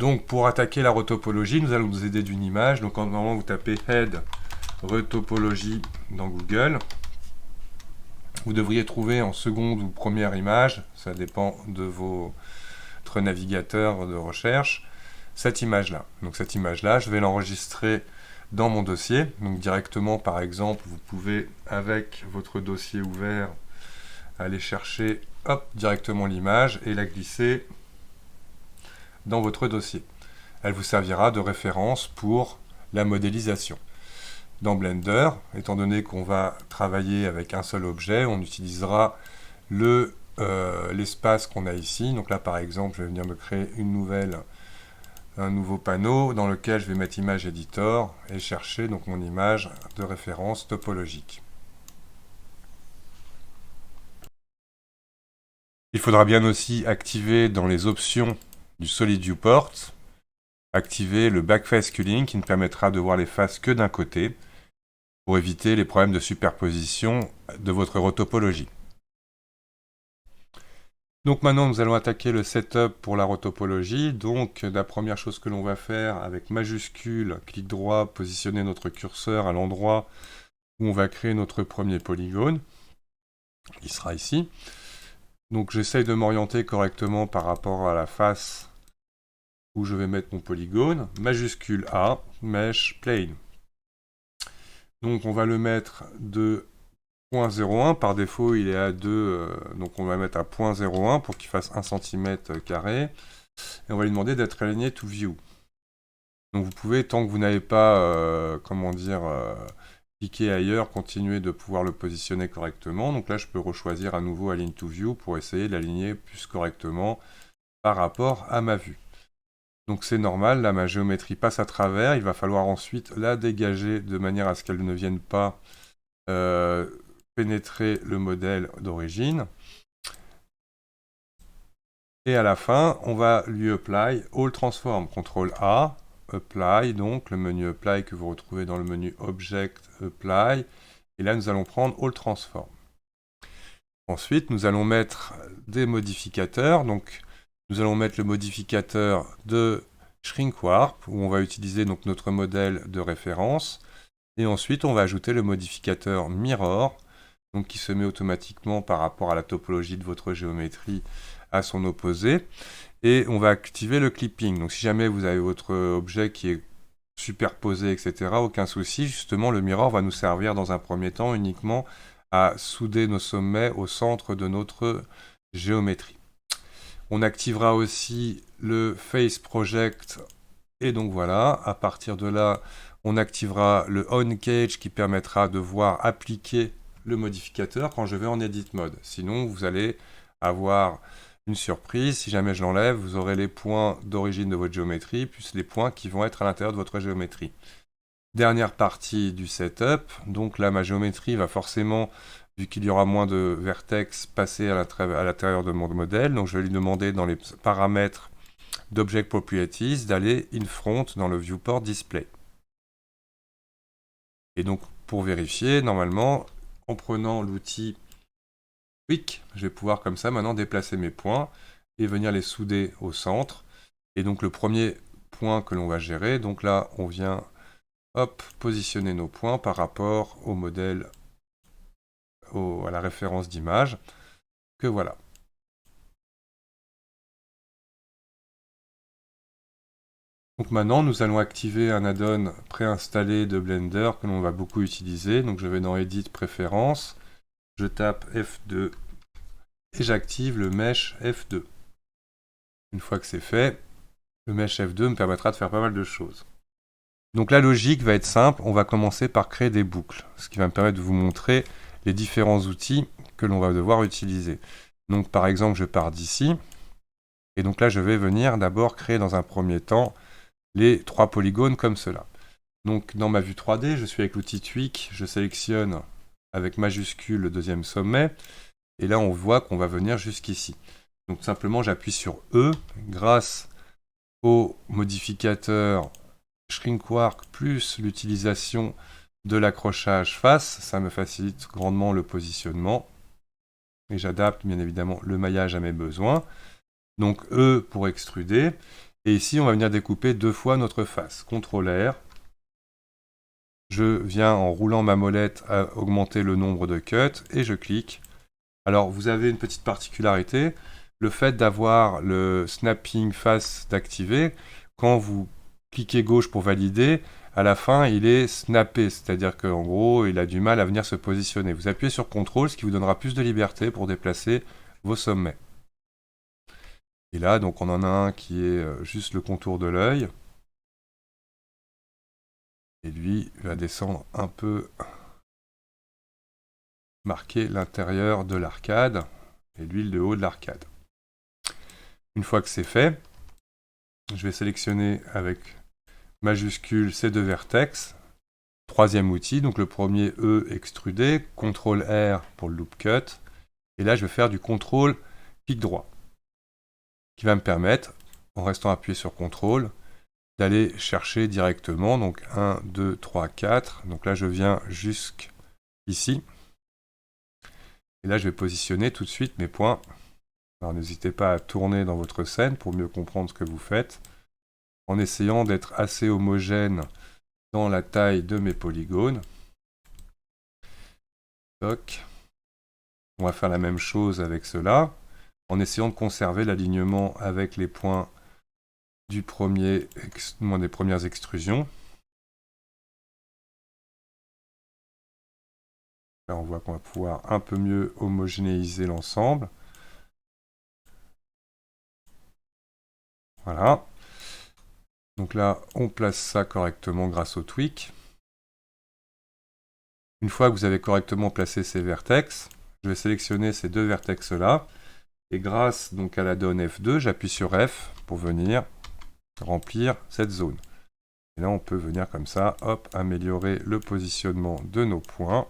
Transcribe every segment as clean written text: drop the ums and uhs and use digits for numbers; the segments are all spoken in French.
Donc pour attaquer la retopologie, nous allons nous aider d'une image. Donc normalement vous tapez head retopologie dans Google. Vous devriez trouver en seconde ou première image, ça dépend de votre navigateur de recherche, cette image-là. Donc cette image-là, je vais l'enregistrer dans mon dossier. Donc directement, par exemple, vous pouvez, avec votre dossier ouvert, aller chercher directement l'image et la glisser dans votre dossier. Elle vous servira de référence pour la modélisation. Dans Blender, étant donné qu'on va travailler avec un seul objet, on utilisera l'espace qu'on a ici. Donc là, par exemple, je vais venir me créer un nouveau panneau dans lequel je vais mettre Image Editor et chercher donc mon image de référence topologique. Il faudra bien aussi activer dans les options du Solid Viewport, activer le Backface Culling qui ne permettra de voir les faces que d'un côté pour éviter les problèmes de superposition de votre retopologie. Donc maintenant nous allons attaquer le setup pour la retopologie. Donc la première chose que l'on va faire avec majuscule, clic droit, positionner notre curseur à l'endroit où on va créer notre premier polygone. Il sera ici. Donc j'essaye de m'orienter correctement par rapport à la face où je vais mettre mon polygone. Majuscule A, Mesh Plane. Donc on va le mettre de 0.01, par défaut il est à 2, donc on va mettre à 0.01 pour qu'il fasse 1 cm². Et on va lui demander d'être aligné to view. Donc vous pouvez, tant que vous n'avez pas, cliqué ailleurs, continuer de pouvoir le positionner correctement. Donc là je peux rechoisir à nouveau Align to view pour essayer d'aligner plus correctement par rapport à ma vue. Donc c'est normal, là ma géométrie passe à travers, il va falloir ensuite la dégager de manière à ce qu'elle ne vienne pas pénétrer le modèle d'origine. Et à la fin, on va lui apply All Transform. CTRL A, Apply, donc le menu Apply que vous retrouvez dans le menu Object, Apply. Et là, nous allons prendre All Transform. Ensuite, nous allons mettre des modificateurs. Donc, nous allons mettre le modificateur de Shrink Warp, où on va utiliser donc notre modèle de référence. Et ensuite, on va ajouter le modificateur Mirror, donc qui se met automatiquement par rapport à la topologie de votre géométrie à son opposé. Et on va activer le clipping. Donc si jamais vous avez votre objet qui est superposé, etc., aucun souci. Justement, le mirror va nous servir dans un premier temps uniquement à souder nos sommets au centre de notre géométrie. On activera aussi le Face Project. Et donc voilà, à partir de là, on activera le On Cage qui permettra de voir appliquer le modificateur quand je vais en Edit Mode. Sinon, vous allez avoir une surprise. Si jamais je l'enlève, vous aurez les points d'origine de votre géométrie, plus les points qui vont être à l'intérieur de votre géométrie. Dernière partie du setup. Donc là, ma géométrie va forcément, vu qu'il y aura moins de vertex, passer à l'intérieur de mon modèle. Donc je vais lui demander dans les paramètres d'Object Properties d'aller in front dans le Viewport Display. Et donc, pour vérifier, normalement, en prenant l'outil Quick, je vais pouvoir comme ça maintenant déplacer mes points et venir les souder au centre. Et donc, le premier point que l'on va gérer, donc là, on vient positionner nos points par rapport au modèle, à la référence d'image, que voilà. Donc maintenant, nous allons activer un add-on préinstallé de Blender que l'on va beaucoup utiliser. Donc je vais dans Edit Préférences, je tape F2 et j'active le Mesh F2. Une fois que c'est fait, le Mesh F2 me permettra de faire pas mal de choses. Donc la logique va être simple, on va commencer par créer des boucles, ce qui va me permettre de vous montrer les différents outils que l'on va devoir utiliser. Donc par exemple, je pars d'ici, et donc là je vais venir d'abord créer dans un premier temps les 3 polygones comme cela. Donc dans ma vue 3D, je suis avec l'outil Tweak, je sélectionne avec majuscule le deuxième sommet, et là on voit qu'on va venir jusqu'ici. Donc simplement j'appuie sur E, grâce au modificateur Shrink Warp plus l'utilisation de l'accrochage face, ça me facilite grandement le positionnement, et j'adapte bien évidemment le maillage à mes besoins. Donc E pour extruder. Et ici, on va venir découper 2 fois notre face. CTRL R. Je viens en roulant ma molette à augmenter le nombre de cuts et je clique. Alors, vous avez une petite particularité. Le fait d'avoir le snapping face d'activer, quand vous cliquez gauche pour valider, à la fin, il est snappé, c'est-à-dire qu'en gros, il a du mal à venir se positionner. Vous appuyez sur CTRL, ce qui vous donnera plus de liberté pour déplacer vos sommets. Et là, donc, on en a un qui est juste le contour de l'œil. Et lui va descendre un peu, marquer l'intérieur de l'arcade, et lui le haut de l'arcade. Une fois que c'est fait, je vais sélectionner avec majuscule ces 2 vertex. Troisième outil, donc le premier E extrudé, CTRL R pour le loop cut. Et là, je vais faire du CTRL clic droit, qui va me permettre, en restant appuyé sur CTRL, d'aller chercher directement. Donc 1, 2, 3, 4. Donc là, je viens jusqu'ici. Et là, je vais positionner tout de suite mes points. Alors n'hésitez pas à tourner dans votre scène pour mieux comprendre ce que vous faites, en essayant d'être assez homogène dans la taille de mes polygones. Toc. On va faire la même chose avec cela, en essayant de conserver l'alignement avec les points des premières extrusions. Là, on voit qu'on va pouvoir un peu mieux homogénéiser l'ensemble. Voilà. Donc là, on place ça correctement grâce au tweak. Une fois que vous avez correctement placé ces vertex, je vais sélectionner ces 2 vertex là. Et grâce donc à la donne F2, j'appuie sur F pour venir remplir cette zone. Et là, on peut venir comme ça, hop, améliorer le positionnement de nos points.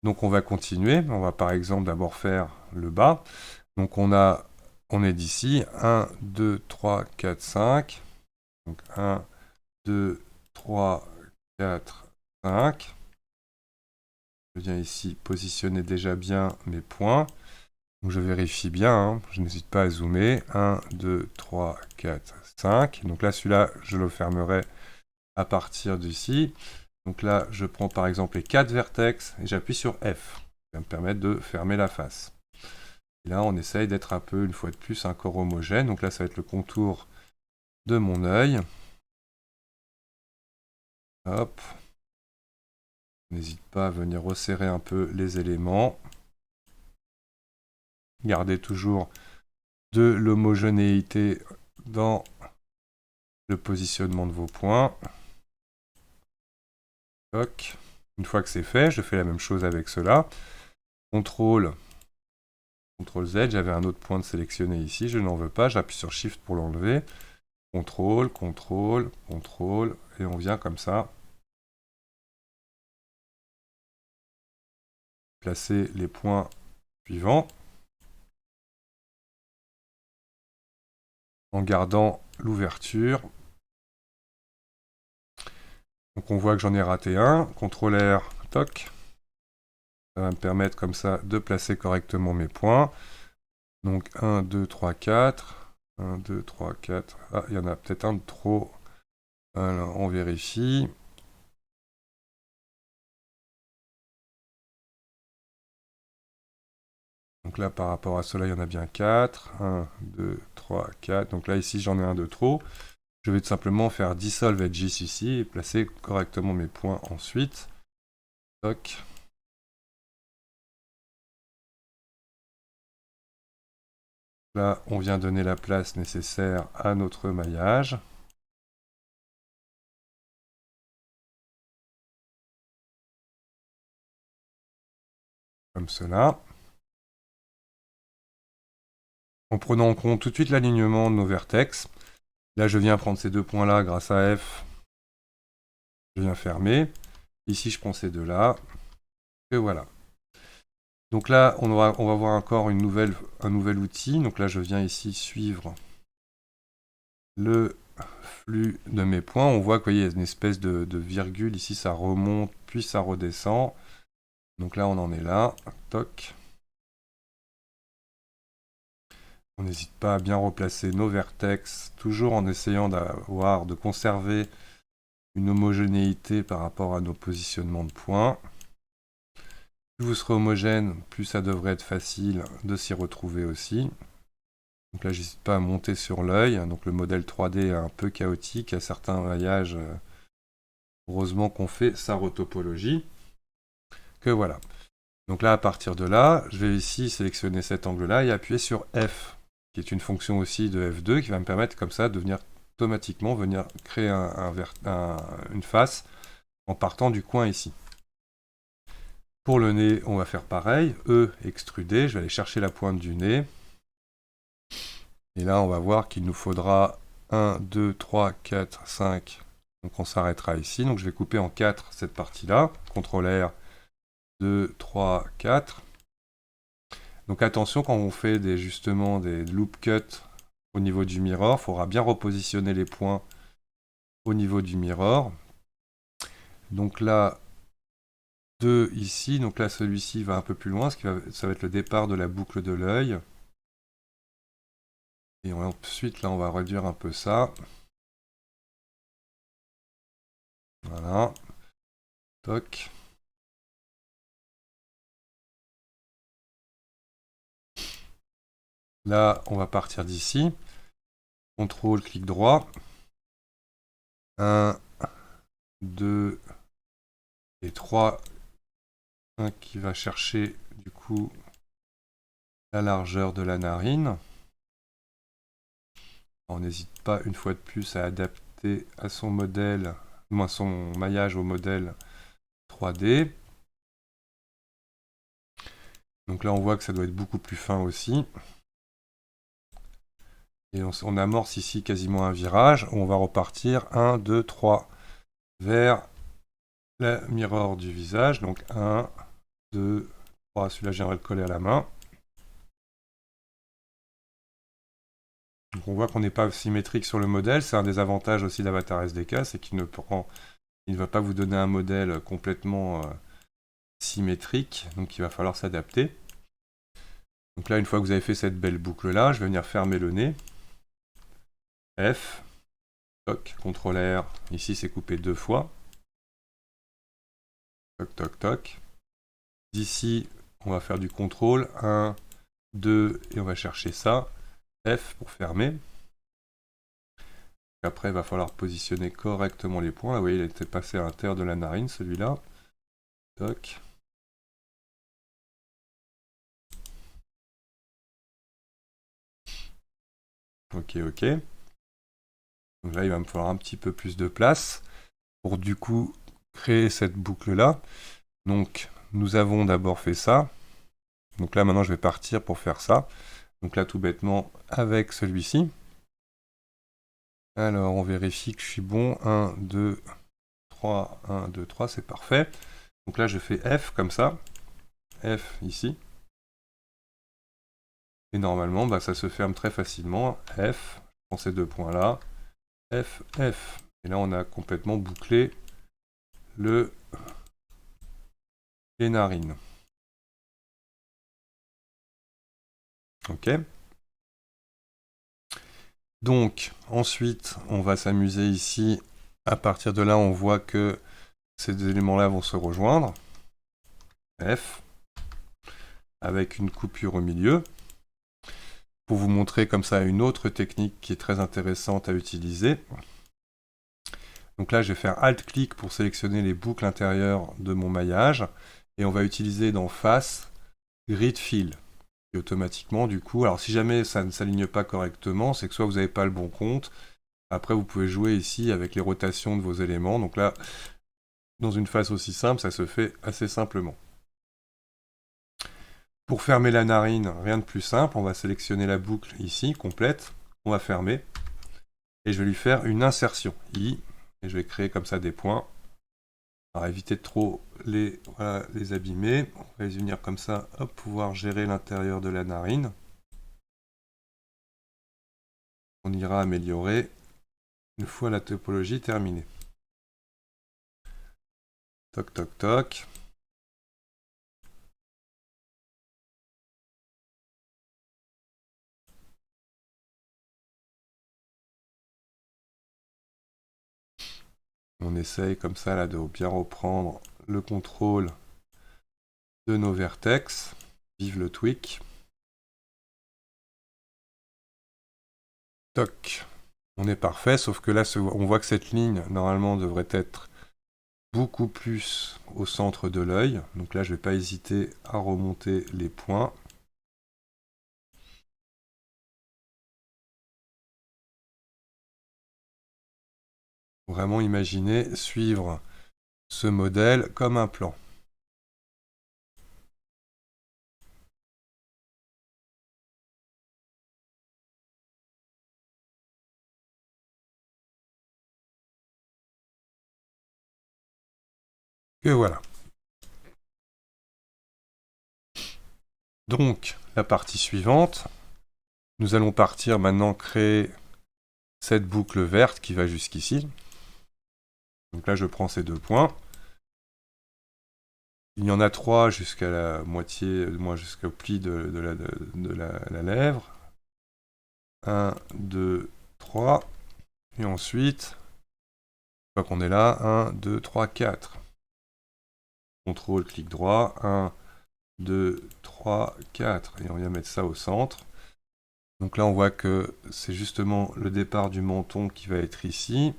Donc on va continuer. On va par exemple d'abord faire le bas. Donc on est d'ici 1, 2, 3, 4, 5. Donc 1, 2, 3, 4, 5. Je viens ici positionner déjà bien mes points. Donc je vérifie bien, hein. Je n'hésite pas à zoomer. 1, 2, 3, 4, 5. Donc là, celui-là, je le fermerai à partir d'ici. Donc là, je prends par exemple les 4 vertex et j'appuie sur F. Ça va me permettre de fermer la face. Et là, on essaye d'être un peu, une fois de plus, un corps homogène. Donc là, ça va être le contour de mon œil. Hop. N'hésite pas à venir resserrer un peu les éléments. Gardez toujours de l'homogénéité dans le positionnement de vos points. Toc. Une fois que c'est fait, je fais la même chose avec cela. CTRL Z, j'avais un autre point de sélectionner ici, je n'en veux pas, j'appuie sur Shift pour l'enlever. CTRL, CTRL, CTRL, et on vient comme ça placer les points suivants en gardant l'ouverture. Donc on voit que j'en ai raté un, CTRL R, toc. Ça va me permettre comme ça de placer correctement mes points. Donc 1, 2, 3, 4. 1, 2, 3, 4. Ah, il y en a peut-être un de trop. Alors, on vérifie. Donc là, par rapport à cela, il y en a bien 4. 1, 2, 3, 4. Donc là, ici, j'en ai un de trop. Je vais tout simplement faire Dissolve Edges ici et placer correctement mes points ensuite. Toc. Là, on vient donner la place nécessaire à notre maillage. Comme cela. En prenant en compte tout de suite l'alignement de nos vertex. Là, je viens prendre ces 2 points-là grâce à F. Je viens fermer. Ici, je prends ces 2-là. Et voilà. Donc là, on va voir encore un nouvel outil. Donc là, je viens ici suivre le flux de mes points. On voit qu'il y a une espèce de virgule. Ici, ça remonte, puis ça redescend. Donc là, on en est là. Toc. On n'hésite pas à bien replacer nos vertex, toujours en essayant de conserver une homogénéité par rapport à nos positionnements de points. Plus vous serez homogène, plus ça devrait être facile de s'y retrouver aussi. Donc là, j'hésite pas à monter sur l'œil. Donc le modèle 3D est un peu chaotique à certains maillages. Heureusement qu'on fait sa retopologie. Que voilà. Donc là, à partir de là, je vais ici sélectionner cet angle-là et appuyer sur F, qui est une fonction aussi de F2 qui va me permettre comme ça de venir automatiquement créer une face en partant du coin ici. Pour le nez, on va faire pareil. E, extruder. Je vais aller chercher la pointe du nez. Et là, on va voir qu'il nous faudra 1, 2, 3, 4, 5. Donc on s'arrêtera ici. Donc je vais couper en 4 cette partie-là. CTRL R, 2, 3, 4. Donc attention, quand on fait justement des loop cuts au niveau du mirror, il faudra bien repositionner les points au niveau du mirror. Donc là, 2 ici. Donc là, celui-ci va un peu plus loin, ça va être le départ de la boucle de l'œil. Et ensuite, là, on va réduire un peu ça. Voilà. Toc. Là, on va partir d'ici. CTRL, clic droit. 1, 2 et 3. Un qui va chercher, du coup, la largeur de la narine. On n'hésite pas, une fois de plus, à adapter à son modèle, moins son maillage au modèle 3D. Donc là, on voit que ça doit être beaucoup plus fin aussi. Et on amorce ici quasiment un virage où on va repartir 1, 2, 3 vers la mirror du visage. Donc 1, 2, 3. Celui-là, j'aimerais le coller à la main. Donc on voit qu'on n'est pas symétrique sur le modèle. C'est un des avantages aussi d'Avatar SDK, c'est qu'il ne va pas vous donner un modèle complètement symétrique. Donc il va falloir s'adapter. Donc là, une fois que vous avez fait cette belle boucle-là, je vais venir fermer le nez. F, toc, CTRL R. Ici, c'est coupé 2 fois. Toc, toc, toc. D'ici, on va faire du contrôle. 1, 2, et on va chercher ça. F pour fermer. Après, il va falloir positionner correctement les points. Là, vous voyez, il était passé à l'intérieur de la narine, celui-là. Toc. Ok, ok. Donc là, il va me falloir un petit peu plus de place pour du coup créer cette boucle-là. Donc, nous avons d'abord fait ça. Donc là, maintenant, je vais partir pour faire ça. Donc là, tout bêtement, avec celui-ci. Alors, on vérifie que je suis bon. 1, 2, 3, 1, 2, 3, c'est parfait. Donc là, je fais F comme ça. F ici. Et normalement, bah, ça se ferme très facilement. F, je prends ces deux points-là. F, F. Et là, on a complètement bouclé les narines. Ok. Donc, ensuite, on va s'amuser ici. À partir de là, on voit que ces éléments-là vont se rejoindre. F. Avec une coupure au milieu. Pour vous montrer comme ça une autre technique qui est très intéressante à utiliser. Donc là, je vais faire Alt-clic pour sélectionner les boucles intérieures de mon maillage. Et on va utiliser dans Face, Grid Fill. Et automatiquement, du coup, alors si jamais ça ne s'aligne pas correctement, c'est que soit vous n'avez pas le bon compte. Après, vous pouvez jouer ici avec les rotations de vos éléments. Donc là, dans une face aussi simple, ça se fait assez simplement. Pour fermer la narine, rien de plus simple. On va sélectionner la boucle ici, complète. On va fermer. Et je vais lui faire une insertion. I. Et je vais créer comme ça des points. Alors éviter de trop les abîmer. On va les unir comme ça, hop, pouvoir gérer l'intérieur de la narine. On ira améliorer une fois la topologie terminée. Toc, toc, toc. On essaye comme ça là de bien reprendre le contrôle de nos vertex. Vive le tweak. Toc. On est parfait, sauf que là, on voit que cette ligne, normalement, devrait être beaucoup plus au centre de l'œil. Donc là, je ne vais pas hésiter à remonter les points. Vraiment imaginer suivre ce modèle comme un plan. Et voilà. Donc, la partie suivante, nous allons partir maintenant créer cette boucle verte qui va jusqu'ici. Donc là, je prends ces 2 points. Il y en a 3 jusqu'à la moitié, jusqu'au pli de la lèvre. 1, 2, 3. Et ensuite, une fois qu'on est là, 1, 2, 3, 4. Contrôle, clic droit, 1, 2, 3, 4. Et on vient mettre ça au centre. Donc là, on voit que c'est justement le départ du menton qui va être ici.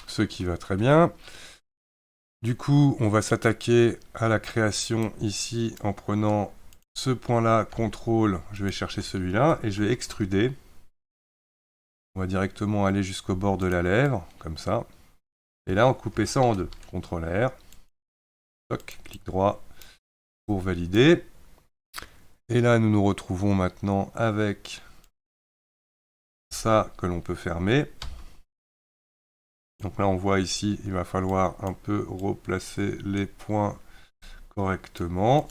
Ce qui va très bien. Du coup, on va s'attaquer à la création ici en prenant ce point-là, contrôle, je vais chercher celui-là, et je vais extruder. On va directement aller jusqu'au bord de la lèvre, comme ça. Et là, on couper ça en 2. CTRL R. Toc, clic droit pour valider. Et là, nous nous retrouvons maintenant avec ça que l'on peut fermer. Donc là, on voit ici, il va falloir un peu replacer les points correctement.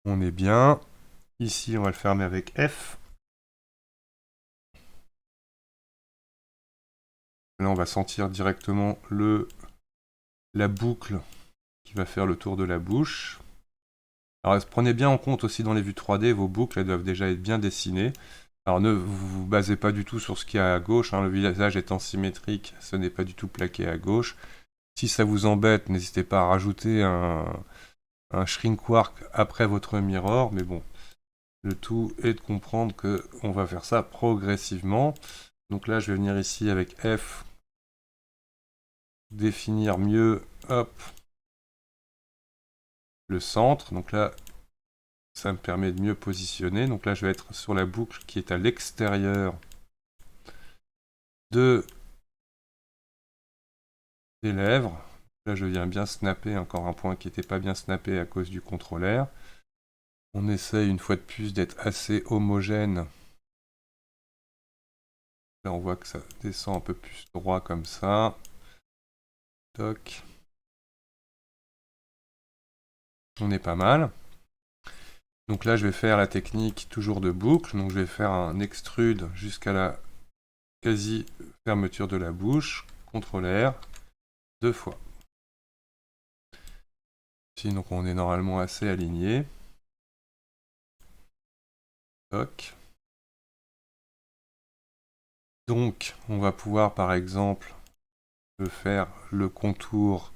On est bien. Ici, on va le fermer avec F. Là, on va sentir directement la boucle qui va faire le tour de la bouche. Alors, prenez bien en compte aussi dans les vues 3D, vos boucles elles doivent déjà être bien dessinées. Alors, ne vous basez pas du tout sur ce qu'il y a à gauche. Le visage étant symétrique, ce n'est pas du tout plaqué à gauche. Si ça vous embête, n'hésitez pas à rajouter un shrink work après votre mirror. Mais bon, le tout est de comprendre qu'on va faire ça progressivement. Donc là, je vais venir ici avec F, définir mieux, hop, le centre. Donc là, ça me permet de mieux positionner. Donc là, je vais être sur la boucle qui est à l'extérieur des lèvres. Là, je viens bien snapper, encore un point qui n'était pas bien snappé à cause du contrôleur. On essaye une fois de plus d'être assez homogène. Là, on voit que ça descend un peu plus droit comme ça. Toc. On est pas mal. Donc là, je vais faire la technique toujours de boucle. Donc je vais faire un extrude jusqu'à la quasi fermeture de la bouche. CTRL R 2 fois. Ici, donc on est normalement assez aligné. Toc. Donc, on va pouvoir par exemple faire le contour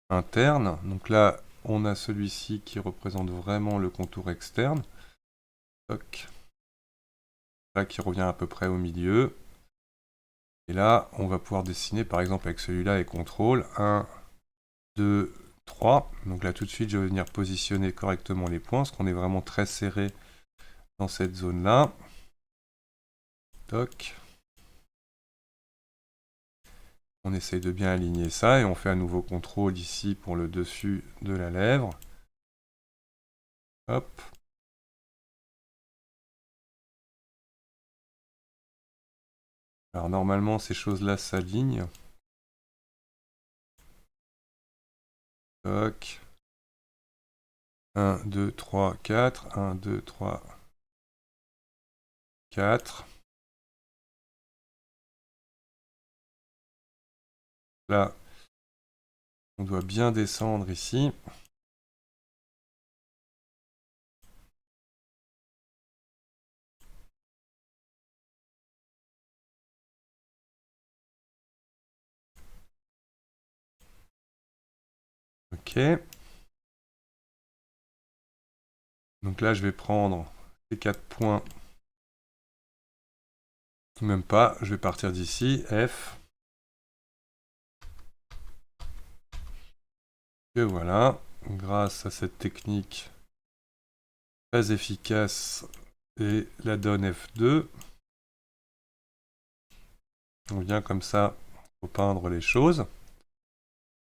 interne. Donc là, on a celui-ci qui représente vraiment le contour externe. Toc. Là, qui revient à peu près au milieu. Et là, on va pouvoir dessiner par exemple avec celui-là et contrôle 1, 2, 3. Donc là, tout de suite, je vais venir positionner correctement les points, parce qu'on est vraiment très serré dans cette zone-là. Toc. On essaye de bien aligner ça et on fait un nouveau contrôle ici pour le dessus de la lèvre. Hop. Alors normalement ces choses-là s'alignent. Toc. 1, 2, 3, 4. 1, 2, 3, 4. Là, on doit bien descendre ici. Ok. Donc là, je vais prendre ces 4 points. Même pas, je vais partir d'ici, F. Et voilà, grâce à cette technique très efficace et la donne F2, on vient comme ça pour peindre les choses.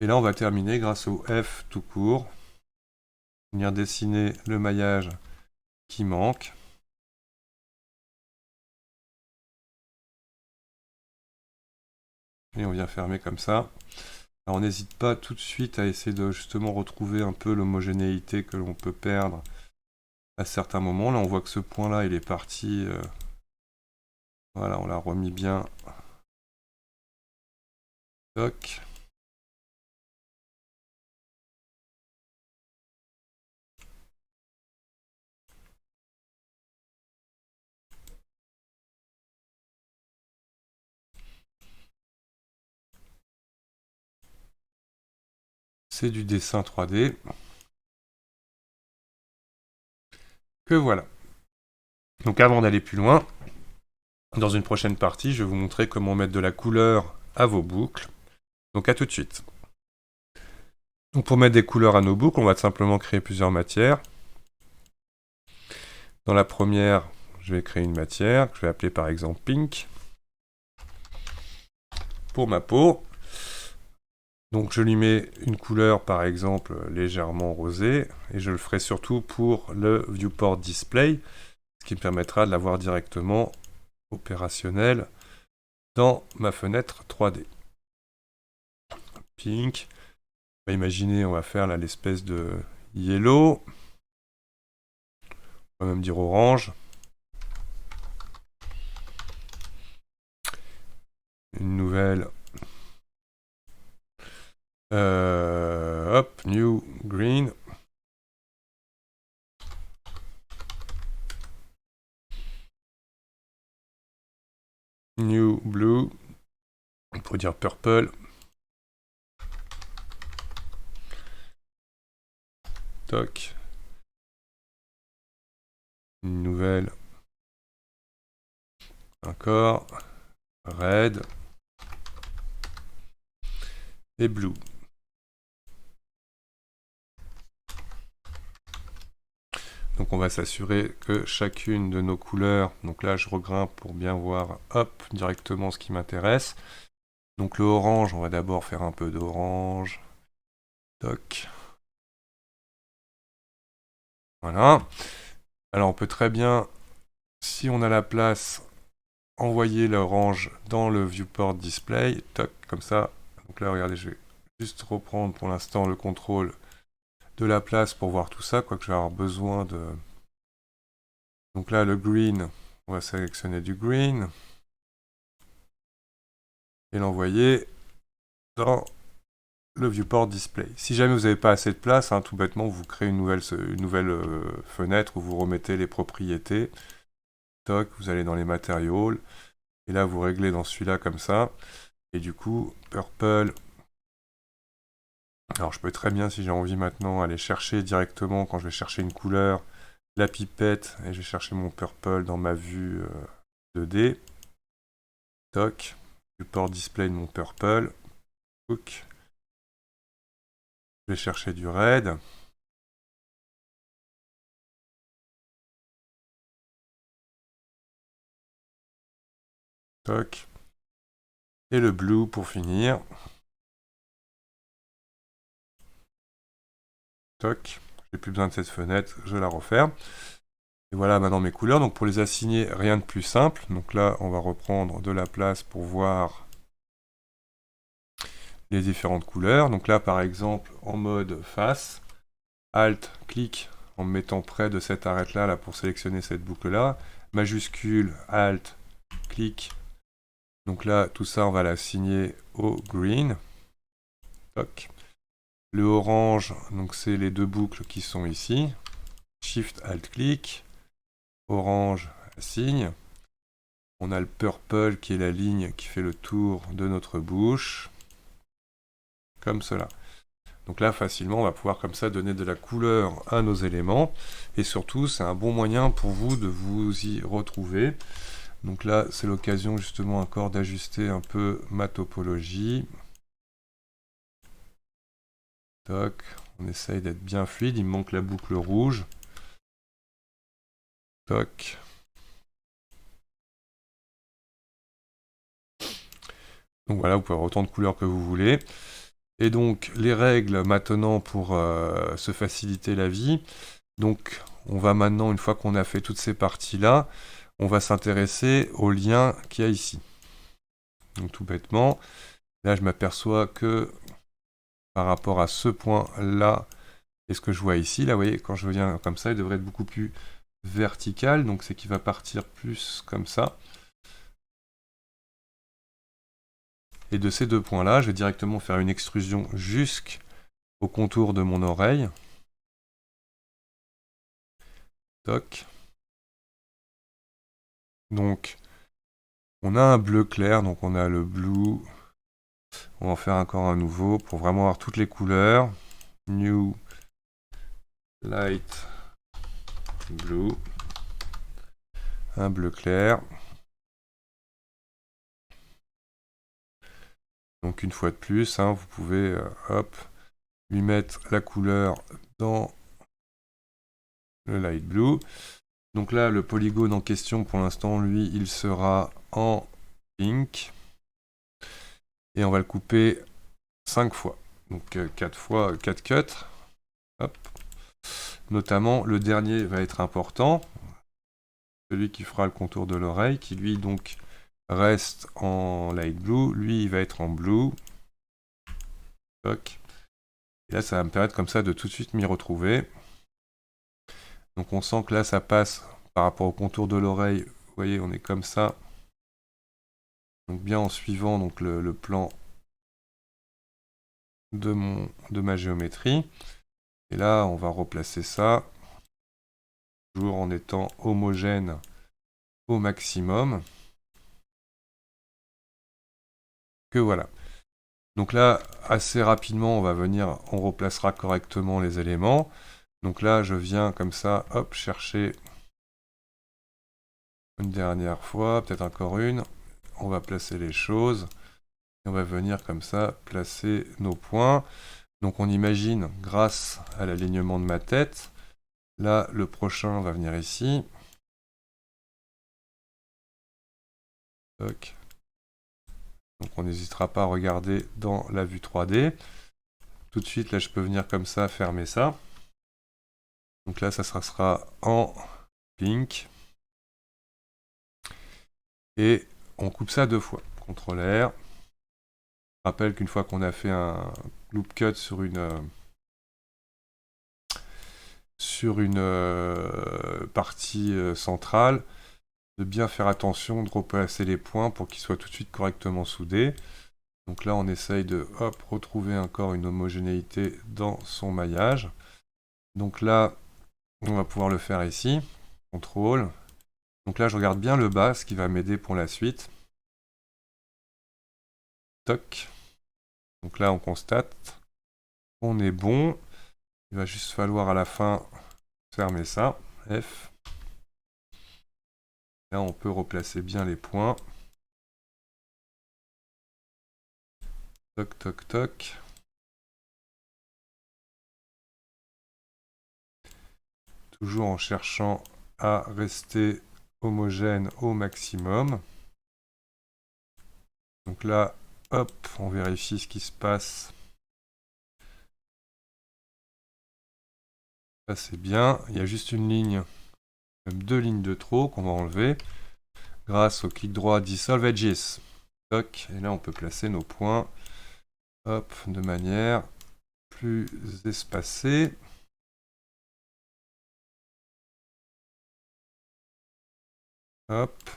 Et là, on va terminer grâce au F tout court. Venir dessiner le maillage qui manque. Et on vient fermer comme ça. Alors, on n'hésite pas tout de suite à essayer de justement retrouver un peu l'homogénéité que l'on peut perdre à certains moments. Là, on voit que ce point-là, il est parti. Voilà, on l'a remis bien. Toc. C'est du dessin 3D. Que voilà. Donc avant d'aller plus loin, dans une prochaine partie, je vais vous montrer comment mettre de la couleur à vos boucles. Donc à tout de suite. Donc pour mettre des couleurs à nos boucles, on va simplement créer plusieurs matières. Dans la première, je vais créer une matière que je vais appeler par exemple Pink. Pour ma peau. Donc je lui mets une couleur par exemple légèrement rosée et je le ferai surtout pour le viewport display, ce qui me permettra de l'avoir directement opérationnel dans ma fenêtre 3D. Pink. On va imaginer, on va faire là l'espèce de yellow. On va même dire orange. Une nouvelle. Hop, new green. New blue. On pourrait dire purple. Toc. Une nouvelle. Encore. Red. Et blue. Donc on va s'assurer que chacune de nos couleurs, donc là je regrimpe pour bien voir, hop, directement ce qui m'intéresse. Donc le orange, on va d'abord faire un peu d'orange. Toc. Voilà. Alors on peut très bien, si on a la place, envoyer l'orange dans le viewport display. Toc, comme ça. Donc là, regardez, je vais juste reprendre pour l'instant le contrôle de la place pour voir tout ça, quoique je vais avoir besoin de... Donc là, le green, on va sélectionner du green. Et l'envoyer dans le viewport display. Si jamais vous n'avez pas assez de place, tout bêtement, vous créez une nouvelle fenêtre où vous remettez les propriétés. Toc, vous allez dans les matériaux. Et là, vous réglez dans celui-là comme ça. Et du coup, purple. Alors, je peux très bien, si j'ai envie maintenant, aller chercher directement, quand je vais chercher une couleur, la pipette, et je vais chercher mon purple dans ma vue 2D. Toc. Viewport display de mon purple. Toc. Je vais chercher du red. Toc. Et le blue pour finir. Toc. J'ai plus besoin de cette fenêtre, je la referme. Et voilà maintenant mes couleurs. Donc pour les assigner, rien de plus simple. Donc là, on va reprendre de la place pour voir les différentes couleurs. Donc là, par exemple, en mode face, Alt, clic en me mettant près de cette arête-là là, pour sélectionner cette boucle-là. Majuscule, Alt, clic. Donc là, tout ça, on va l'assigner au green. Toc. Le orange, donc c'est les deux boucles qui sont ici. Shift Alt clic. Orange signe. On a le purple qui est la ligne qui fait le tour de notre bouche. Comme cela. Donc là, facilement, on va pouvoir comme ça donner de la couleur à nos éléments. Et surtout, c'est un bon moyen pour vous de vous y retrouver. Donc là, c'est l'occasion justement encore d'ajuster un peu ma topologie. Toc, on essaye d'être bien fluide, il me manque la boucle rouge. Toc. Donc voilà, vous pouvez avoir autant de couleurs que vous voulez. Et donc, les règles maintenant pour se faciliter la vie. Donc, on va maintenant, une fois qu'on a fait toutes ces parties-là, on va s'intéresser au lien qu'il y a ici. Donc tout bêtement, là je m'aperçois que par rapport à ce point-là, et ce que je vois ici, là vous voyez, quand je viens comme ça, il devrait être beaucoup plus vertical, donc c'est qu'il va partir plus comme ça. Et de ces deux points-là, je vais directement faire une extrusion jusqu'au contour de mon oreille. Toc. Donc, on a un bleu clair, donc on a le blue. On va en faire encore un nouveau pour vraiment avoir toutes les couleurs. New light blue. Un bleu clair. Donc une fois de plus, hein, vous pouvez hop, lui mettre la couleur dans le light blue. Donc là, le polygone en question, pour l'instant, lui, il sera en pink. Et on va le couper 5 fois. Donc 4 fois, 4 cuts. Hop. Notamment, le dernier va être important. Celui qui fera le contour de l'oreille, qui lui, donc, reste en light blue. Lui, il va être en blue. Toc. Et là, ça va me permettre comme ça de tout de suite m'y retrouver. Donc on sent que là, ça passe par rapport au contour de l'oreille. Vous voyez, on est comme ça. Donc bien en suivant donc, le plan de ma géométrie. Et là, on va replacer ça. Toujours en étant homogène au maximum. Que voilà. Donc là, assez rapidement, on va venir, on replacera correctement les éléments. Donc là, je viens comme ça, hop, chercher une dernière fois, peut-être encore une. On va placer les choses. Et on va venir comme ça, placer nos points. Donc on imagine, grâce à l'alignement de ma tête, là, le prochain va venir ici. Toc. Donc on n'hésitera pas à regarder dans la vue 3D. Tout de suite, là, je peux venir comme ça, fermer ça. Donc là, ça sera en pink. Et on coupe ça 2 fois. CTRL R. Je rappelle qu'une fois qu'on a fait un loop cut sur une partie centrale, de bien faire attention de replacer les points pour qu'ils soient tout de suite correctement soudés. Donc là, on essaye de retrouver encore une homogénéité dans son maillage. Donc là, on va pouvoir le faire ici. CTRL. Donc là, je regarde bien le bas, ce qui va m'aider pour la suite. Toc. Donc là, on constate qu'on est bon. Il va juste falloir à la fin fermer ça. F. Là, on peut replacer bien les points. Toc, toc, toc. Toujours en cherchant à rester homogène au maximum. Donc là, hop, on vérifie ce qui se passe. Ça, c'est bien. Il y a juste une ligne, même 2 lignes de trop qu'on va enlever grâce au clic droit Dissolve Edges. Toc, et là, on peut placer nos points hop, de manière plus espacée. Hop.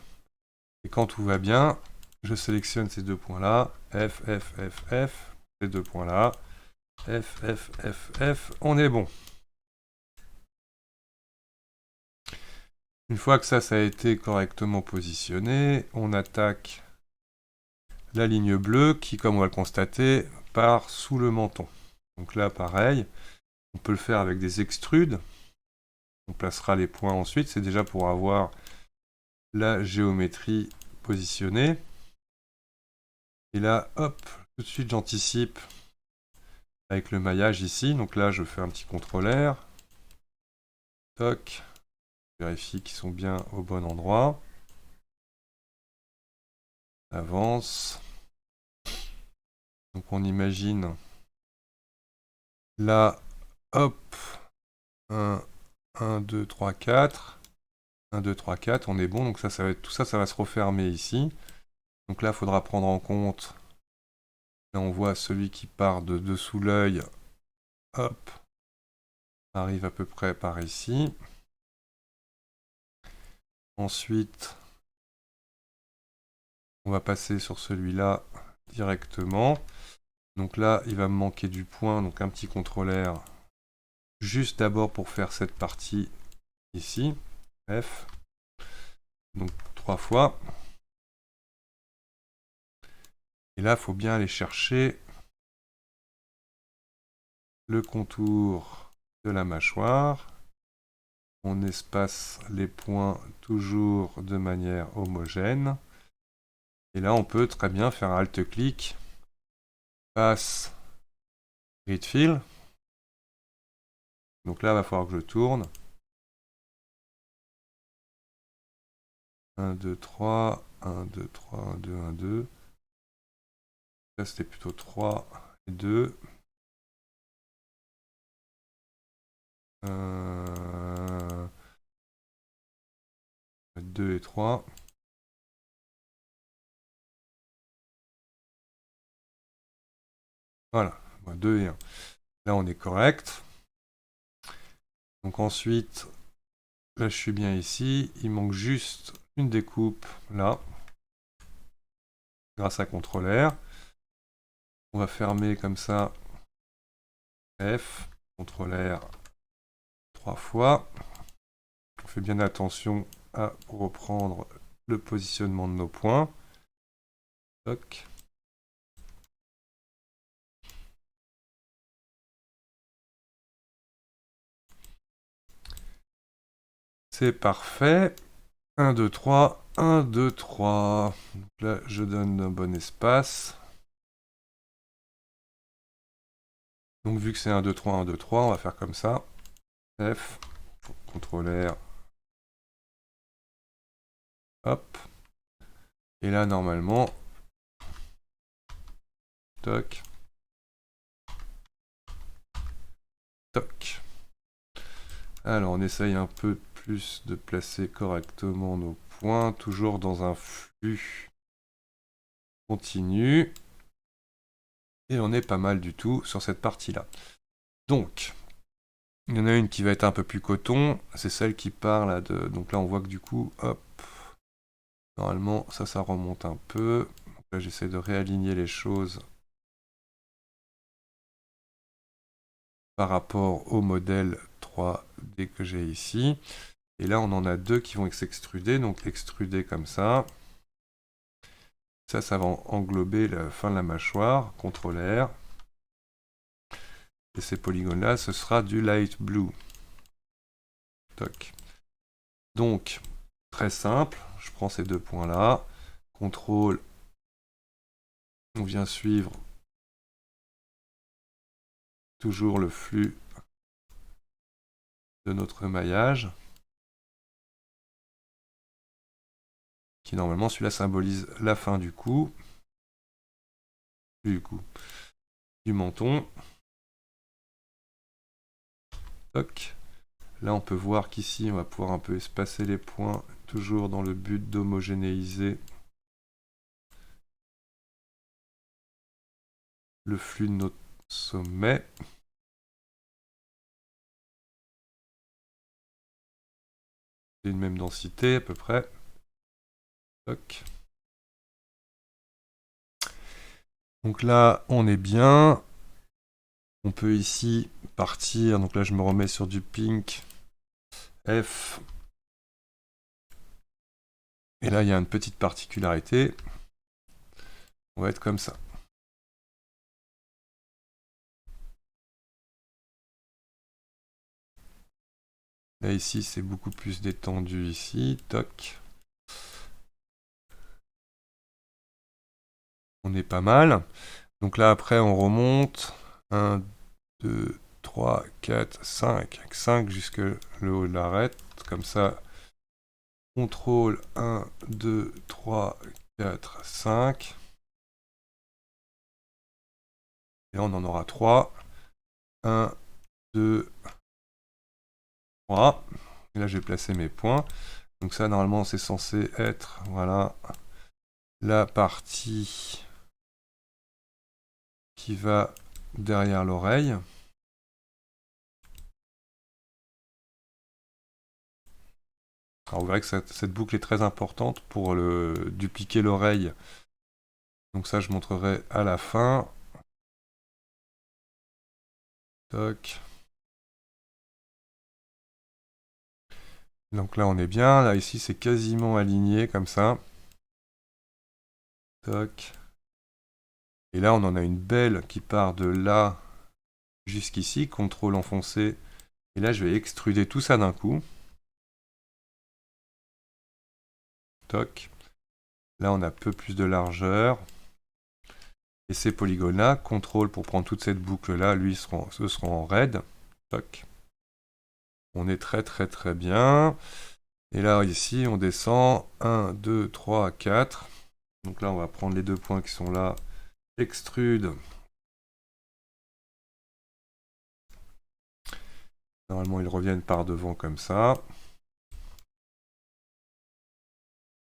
Et quand tout va bien, je sélectionne ces deux points-là, F, F, F, F, ces deux points-là, F, F, F, F, on est bon. Une fois que ça a été correctement positionné, on attaque la ligne bleue qui, comme on va le constater, part sous le menton. Donc là, pareil, on peut le faire avec des extrudes. On placera les points ensuite, c'est déjà pour avoir la géométrie positionnée. Et là, hop, tout de suite j'anticipe avec le maillage ici. Donc là, je fais un petit CTRL R. Toc. Je vérifie qu'ils sont bien au bon endroit. Avance. Donc on imagine là, hop, 1, 1, 2, 3, 4. 1, 2, 3, 4, on est bon. Donc ça va être, tout ça, ça va se refermer ici. Donc là, il faudra prendre en compte. Là, on voit celui qui part de dessous l'œil. Hop. Arrive à peu près par ici. Ensuite, on va passer sur celui-là directement. Donc là, il va me manquer du point, donc un petit CTRL R. Juste d'abord pour faire cette partie ici. F. Donc 3 fois. Et là, il faut bien aller chercher le contour de la mâchoire. On espace les points toujours de manière homogène. Et là, on peut très bien faire un Alt-clic, passe Grid Fill. Donc là, il va falloir que je tourne. 1, 2, 3, 1, 2, 3, 1, 2, 1, 2. Là, c'était plutôt 3 et 2. 2 et 3. Voilà, 2 et 1. Là, on est correct. Donc ensuite, là, je suis bien ici. Il manque juste une découpe, là. Grâce à CTRL R. On va fermer comme ça. F, CTRL R 3 fois. On fait bien attention à reprendre le positionnement de nos points. Toc. C'est parfait. 1, 2, 3, 1, 2, 3. Donc là, je donne un bon espace. Donc vu que c'est 1, 2, 3, 1, 2, 3, on va faire comme ça. F, CTRL R. Hop. Et là, normalement, toc, toc. Alors, on essaye un peu plus de placer correctement nos points, toujours dans un flux continu. Et on est pas mal du tout sur cette partie-là. Donc, il y en a une qui va être un peu plus coton, c'est celle qui part là de... Donc là, on voit que du coup, hop, normalement, ça remonte un peu. Donc là, j'essaie de réaligner les choses par rapport au modèle 3D que j'ai ici. Et là, on en a deux qui vont s'extruder, donc extruder comme ça. Ça va englober la fin de la mâchoire, CTRL R. Et ces polygones-là, ce sera du light blue. Toc. Donc, très simple, je prends ces deux points-là, CTRL, on vient suivre toujours le flux de notre maillage, qui normalement, celui-là symbolise la fin du cou, du menton. Toc. Là, on peut voir qu'ici, on va pouvoir un peu espacer les points, toujours dans le but d'homogénéiser le flux de notre sommet. C'est une même densité à peu près. Toc. Donc là, on est bien. On peut ici partir, donc là je me remets sur du pink, F. Et là il y a une petite particularité, on va être comme ça. Là ici c'est beaucoup plus détendu ici, toc. On est pas mal. Donc là après on remonte, 1, 2, 3, 4, 5, 5 jusque le haut de l'arête, comme ça. Contrôle 1, 2, 3, 4, 5. Et là on en aura 3. 1, 2, 3. Et là je vais placer mes points. Donc ça normalement c'est censé être, voilà, la partie qui va derrière l'oreille. Alors vous verrez que cette boucle est très importante pour dupliquer l'oreille. Donc ça je montrerai à la fin. Toc. Donc là on est bien, là ici c'est quasiment aligné comme ça. Toc. Et là on en a une belle qui part de là jusqu'ici, contrôle enfoncé. Et là je vais extruder tout ça d'un coup. Toc. Là on a un peu plus de largeur. Et ces polygones-là, contrôle pour prendre toute cette boucle-là, lui, ce seront en raid. Toc. On est très très très bien. Et là, ici, on descend 1, 2, 3, 4. Donc là, on va prendre les deux points qui sont là. Extrude. Normalement, ils reviennent par devant comme ça.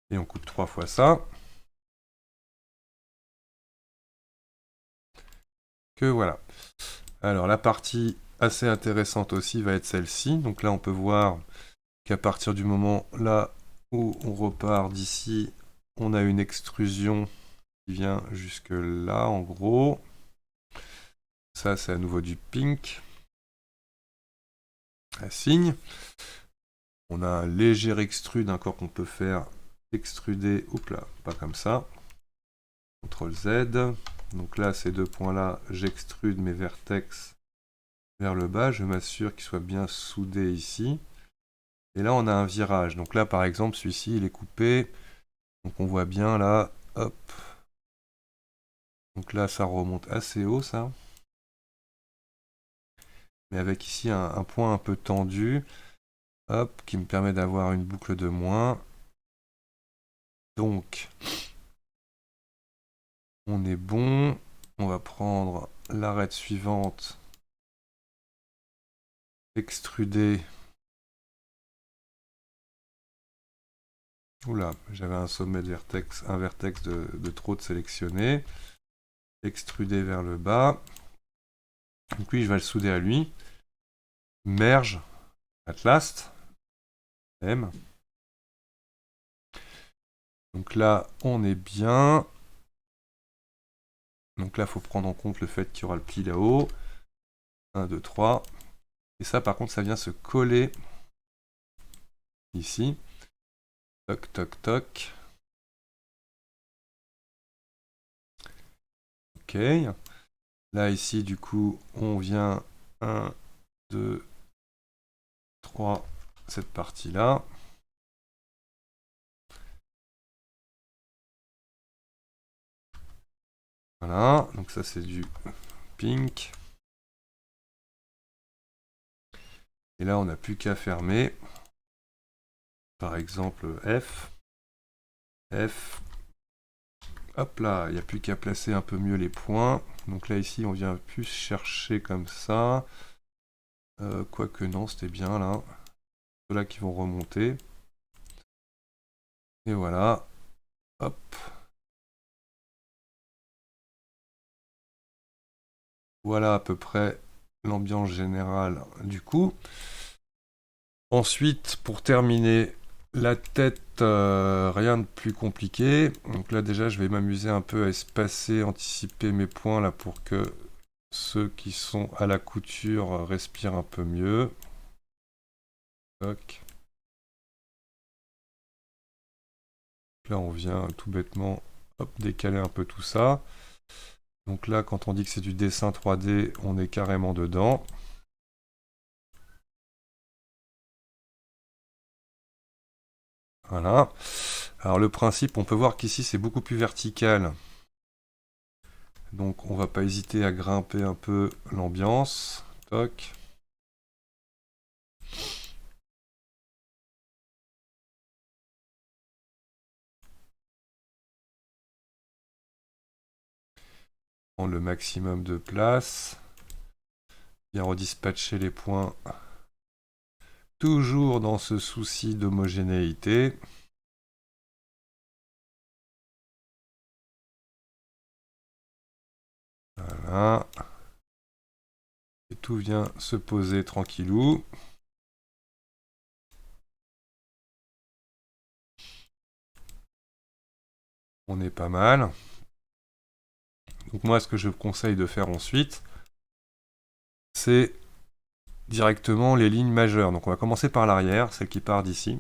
Et on coupe 3 fois ça. Que voilà. Alors, la partie assez intéressante aussi va être celle-ci. Donc là, on peut voir qu'à partir du moment là où on repart d'ici, on a une extrusion qui vient jusque là en gros. Ça c'est à nouveau du pink. Un signe. On a un léger extrude encore qu'on peut faire extruder, oups là, pas comme ça. CTRL Z. Donc là ces deux points là, j'extrude mes vertex vers le bas, je m'assure qu'ils soient bien soudés ici. Et là on a un virage. Donc là par exemple celui-ci il est coupé. Donc on voit bien là, hop. Donc là ça remonte assez haut ça. Mais avec ici un point un peu tendu. Hop, qui me permet d'avoir une boucle de moins. Donc on est bon. On va prendre l'arête suivante. Extruder. Oula, j'avais un sommet de vertex, un vertex de trop de sélectionné. Extruder vers le bas. Donc lui, je vais le souder à lui. Merge. At last. M. Donc là, on est bien. Donc là, il faut prendre en compte le fait qu'il y aura le pli là-haut. 1, 2, 3. Et ça, par contre, ça vient se coller ici. Toc, toc, toc. Ok. Là, ici, du coup, on vient 1, 2, 3, cette partie-là. Voilà, donc ça c'est du pink. Et là, on n'a plus qu'à fermer. Par exemple, F. F. Hop là, il n'y a plus qu'à placer un peu mieux les points. Donc là, ici, on vient plus chercher comme ça. Quoique non, c'était bien là. Ceux-là qui vont remonter. Et voilà. Hop. Voilà à peu près l'ambiance générale du coup. Ensuite, pour terminer, la tête, rien de plus compliqué. Donc là déjà, je vais m'amuser un peu à espacer, anticiper mes points là pour que ceux qui sont à la couture respirent un peu mieux. Toc. Là, on vient tout bêtement décaler un peu tout ça. Donc là, quand on dit que c'est du dessin 3D, on est carrément dedans. Voilà. Alors le principe, on peut voir qu'ici, c'est beaucoup plus vertical. Donc on va pas hésiter à grimper un peu l'ambiance. Toc. Prendre le maximum de place. Bien redispatcher les points. Toujours dans ce souci d'homogénéité. Voilà. Et tout vient se poser tranquillou. On est pas mal. Donc moi, ce que je vous conseille de faire ensuite, c'est directement les lignes majeures. Donc on va commencer par l'arrière, celle qui part d'ici.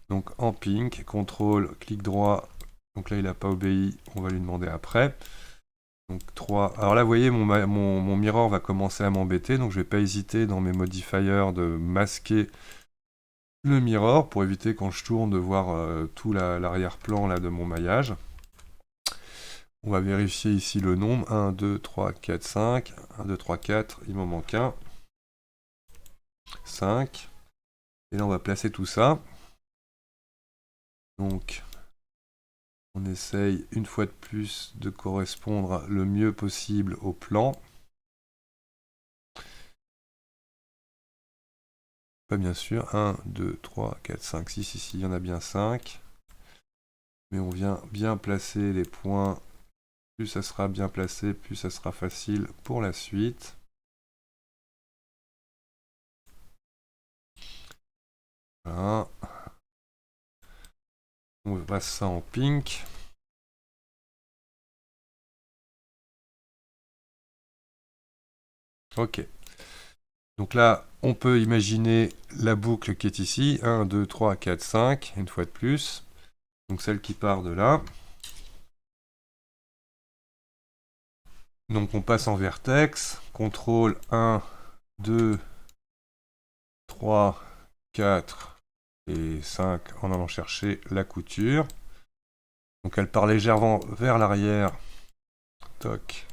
Donc en pink, contrôle, clic droit. Donc là, il n'a pas obéi, on va lui demander après. Donc 3. Alors là, vous voyez, mon mirror va commencer à m'embêter, donc je ne vais pas hésiter dans mes modifiers de masquer le mirror pour éviter quand je tourne de voir tout l'arrière-plan là de mon maillage. On va vérifier ici le nombre. 1, 2, 3, 4, 5. 1, 2, 3, 4. Il m'en manque un. 5. Et là, on va placer tout ça. Donc, on essaye une fois de plus de correspondre le mieux possible au plan. Pas bien sûr. 1, 2, 3, 4, 5, 6. Ici, il y en a bien 5. Mais on vient bien placer les points. Plus ça sera bien placé, plus ça sera facile pour la suite. Voilà. On passe ça en pink. Ok. Donc là, on peut imaginer la boucle qui est ici. 1, 2, 3, 4, 5. Une fois de plus. Donc celle qui part de là. Donc on passe en vertex. CTRL 1, 2, 3, 4 et 5 en allant chercher la couture. Donc elle part légèrement vers l'arrière. Toc.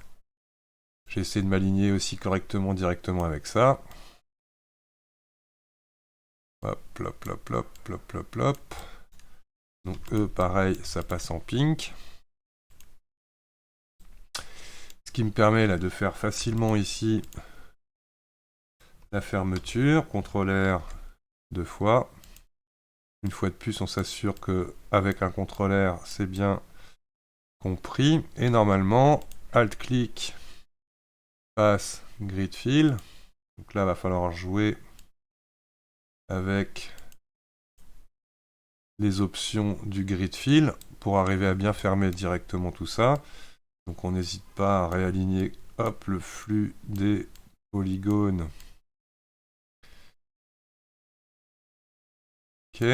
J'ai essayé de m'aligner aussi correctement directement avec ça. Hop, plop, plop, plop, plop, plop, plop. Donc eux, pareil, ça passe en pink. Ce qui me permet là de faire facilement ici la fermeture. CTRL R 2 fois. Une fois de plus, on s'assure que avec un CTRL R, c'est bien compris. Et normalement, Alt-clic passe grid fill. Donc là, il va falloir jouer avec les options du grid fill pour arriver à bien fermer directement tout ça. Donc on n'hésite pas à réaligner hop, le flux des polygones. Ok.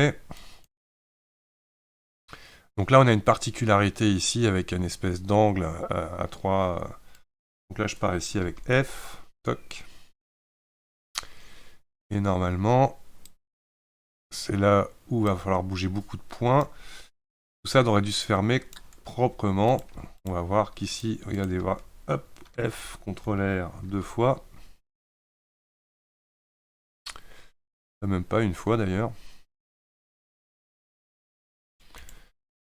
Donc là on a une particularité ici avec une espèce d'angle à 3. Donc là je pars ici avec F. Toc. Et normalement, c'est là où il va falloir bouger beaucoup de points. Tout ça aurait dû se fermer proprement. On va voir qu'ici, regardez, voir, hop, F, CTRL R 2 fois. Même pas une fois d'ailleurs.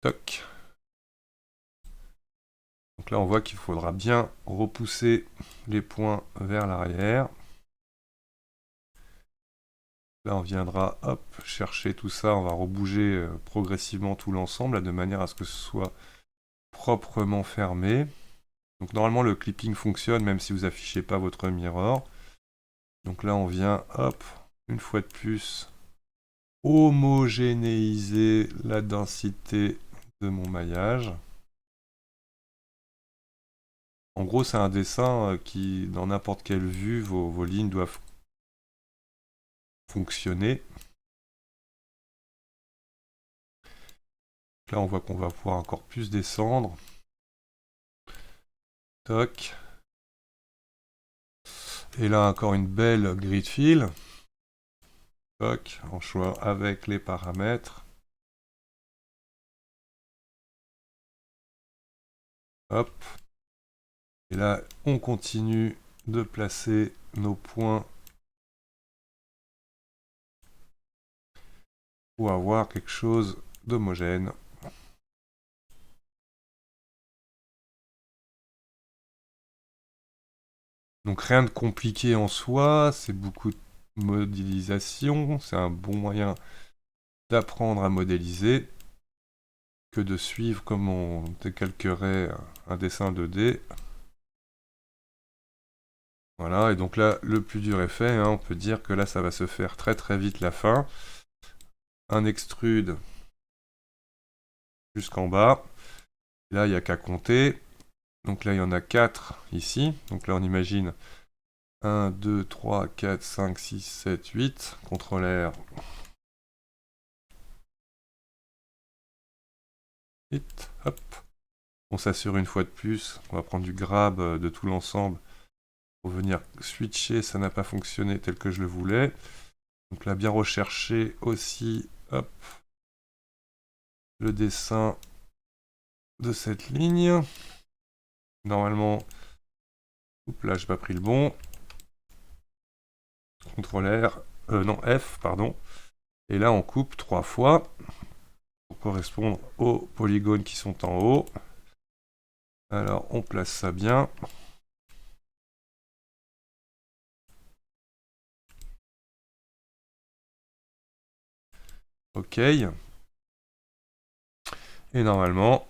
Toc. Donc là, on voit qu'il faudra bien repousser les points vers l'arrière. Là, on viendra, hop, chercher tout ça. On va rebouger progressivement tout l'ensemble, de manière à ce que ce soit proprement fermé. Donc normalement, le clipping fonctionne, même si vous affichez pas votre mirror. Donc là, on vient, hop, une fois de plus, homogénéiser la densité de mon maillage. En gros, c'est un dessin qui, dans n'importe quelle vue, vos lignes doivent fonctionner. Là, on voit qu'on va pouvoir encore plus descendre. Toc. Et là, encore une belle grid fill. Toc, en choix avec les paramètres. Hop. Et là, on continue de placer nos points pour avoir quelque chose d'homogène. Donc rien de compliqué en soi, c'est beaucoup de modélisation, c'est un bon moyen d'apprendre à modéliser que de suivre comme on décalquerait un dessin 2D. Voilà, et donc là, le plus dur est fait, hein, on peut dire que là, ça va se faire très très vite la fin. Un extrude jusqu'en bas. Là, il n'y a qu'à compter. Donc là, il y en a 4 ici. Donc là, on imagine 1, 2, 3, 4, 5, 6, 7, 8. CTRL R. Hit, hop. On s'assure une fois de plus. On va prendre du grab de tout l'ensemble pour venir switcher. Ça n'a pas fonctionné tel que je le voulais. Donc là, bien rechercher aussi, hop, le dessin de cette ligne. Normalement, oups, là, j'ai pas pris le bon. CTRL R, non, F, pardon. Et là, on coupe 3 fois pour correspondre aux polygones qui sont en haut. Alors, on place ça bien. OK. Et normalement,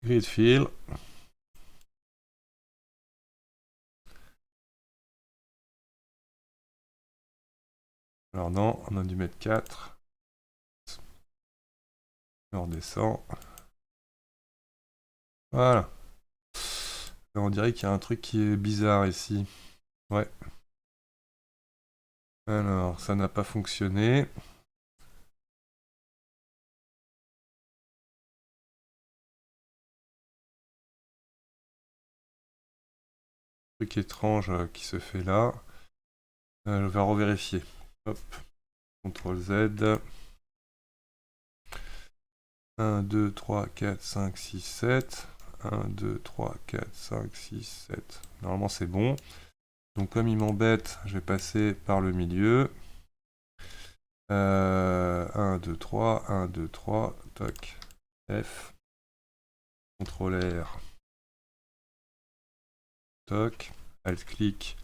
grid fill. Alors non, on a dû mettre 4. On redescend. Voilà. On dirait qu'il y a un truc qui est bizarre ici. Ouais. Alors, ça n'a pas fonctionné. Truc étrange qui se fait là. Je vais revérifier. Hop. CTRL Z. 1, 2, 3, 4, 5, 6, 7. 1, 2, 3, 4, 5, 6, 7. Normalement, c'est bon. Donc, comme il m'embête, je vais passer par le milieu. 1, 2, 3, 1, 2, 3. Toc. F. CTRL R. Toc. Alt-clic.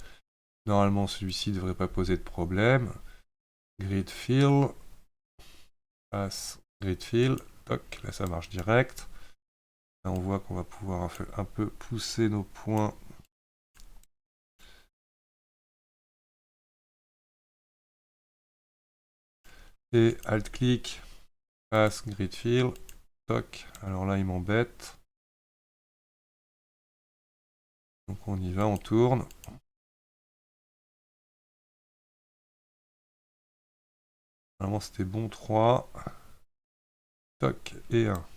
Normalement, celui-ci ne devrait pas poser de problème. Grid fill. Passe. Grid fill. Toc. Là, ça marche direct. Là, on voit qu'on va pouvoir un peu pousser nos points. Et Alt-clic. Passe. Grid fill. Toc. Alors là, il m'embête. Donc on y va, on tourne. Normalement, c'était bon. 3. Toc. Et 1.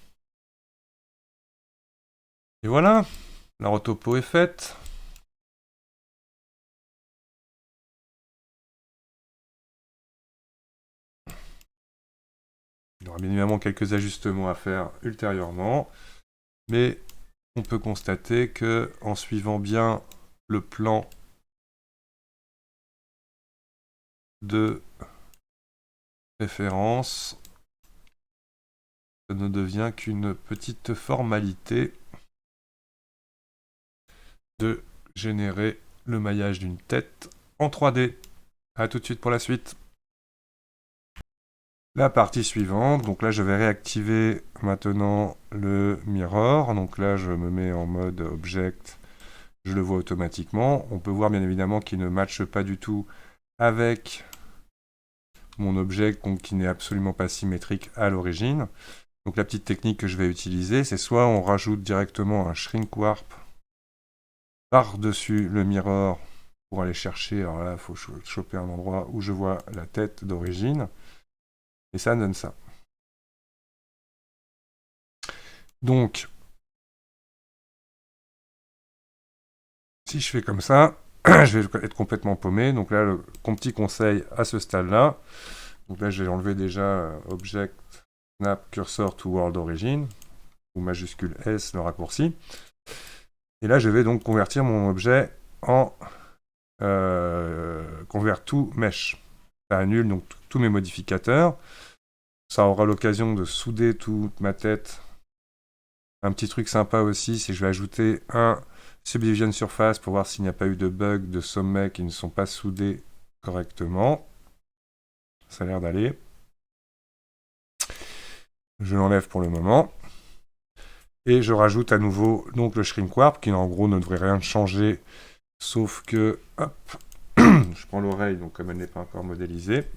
Et voilà, la retopo est faite. Il y aura bien évidemment quelques ajustements à faire ultérieurement, mais on peut constater que en suivant bien le plan de référence, ça ne devient qu'une petite formalité de générer le maillage d'une tête en 3D. A tout de suite pour la suite. La partie suivante, donc là je vais réactiver maintenant le mirror, donc là je me mets en mode object, je le vois automatiquement. On peut voir bien évidemment qu'il ne matche pas du tout avec mon object, donc qui n'est absolument pas symétrique à l'origine. Donc la petite technique que je vais utiliser, c'est soit on rajoute directement un shrink warp par-dessus le mirror pour aller chercher, alors là il faut choper un endroit où je vois la tête d'origine, et ça donne ça. Donc, si je fais comme ça, je vais être complètement paumé. Donc là, mon petit conseil à ce stade-là, donc là j'ai enlevé déjà Object, Snap, Cursor to World Origin, ou majuscule S, le raccourci. Et là, je vais donc convertir mon objet en Convert to Mesh. Ça annule donc tous mes modificateurs. Ça aura l'occasion de souder toute ma tête. Un petit truc sympa aussi, c'est que je vais ajouter un Subdivision Surface pour voir s'il n'y a pas eu de bugs de sommet qui ne sont pas soudés correctement. Ça a l'air d'aller. Je l'enlève pour le moment. Et je rajoute à nouveau donc le Shrink Warp, qui en gros ne devrait rien changer, sauf que, hop, je prends l'oreille, donc comme elle n'est pas encore modélisée.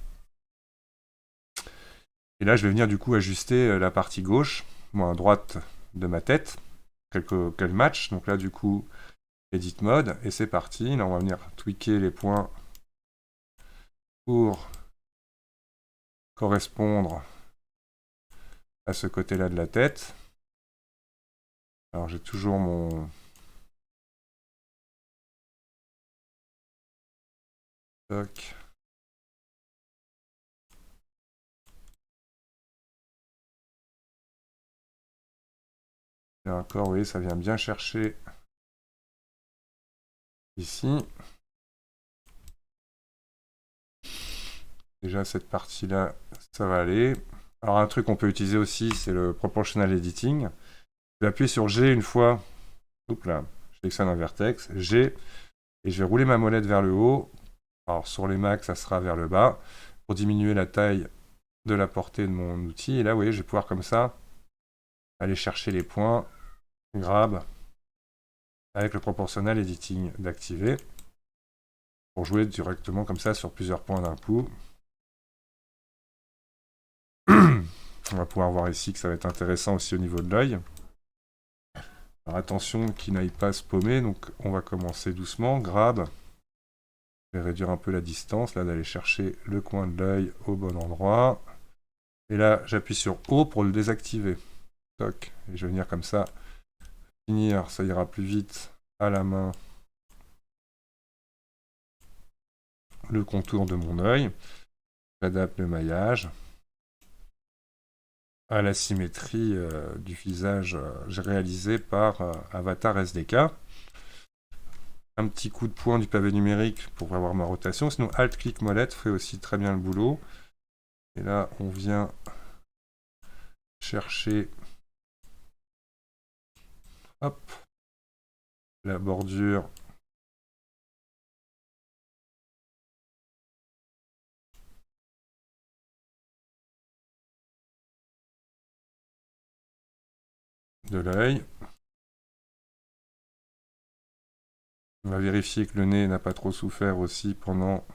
Et là, je vais venir du coup ajuster la partie gauche, à droite de ma tête, quel match. Donc là, du coup, Edit Mode, et c'est parti. Là, on va venir tweaker les points pour correspondre à ce côté-là de la tête. Alors, j'ai toujours mon... Toc. Là encore, vous voyez, ça vient bien chercher ici. Déjà, cette partie-là, ça va aller. Alors, un truc qu'on peut utiliser aussi, c'est le Proportional Editing. Je vais appuyer sur G une fois. Oups là, je sélectionne un vertex. G. Et je vais rouler ma molette vers le haut. Alors, sur les Macs, ça sera vers le bas. Pour diminuer la taille de la portée de mon outil. Et là, vous voyez, je vais pouvoir comme ça aller chercher les points. Grab. Avec le Proportional Editing d'activer. Pour jouer directement comme ça sur plusieurs points d'un coup. On va pouvoir voir ici que ça va être intéressant aussi au niveau de l'œil. Alors attention qu'il n'aille pas se paumer, donc on va commencer doucement, grab. Je vais réduire un peu la distance, là d'aller chercher le coin de l'œil au bon endroit. Et là j'appuie sur O pour le désactiver. Toc, et je vais venir comme ça finir, ça ira plus vite à la main. Le contour de mon œil. J'adapte le maillage à la symétrie du visage réalisé par Avatar SDK. Un petit coup de poing du pavé numérique pour avoir ma rotation. Sinon, Alt-Click Molette fait aussi très bien le boulot. Et là, on vient chercher hop, la bordure de l'œil. On va vérifier que le nez n'a pas trop souffert aussi pendant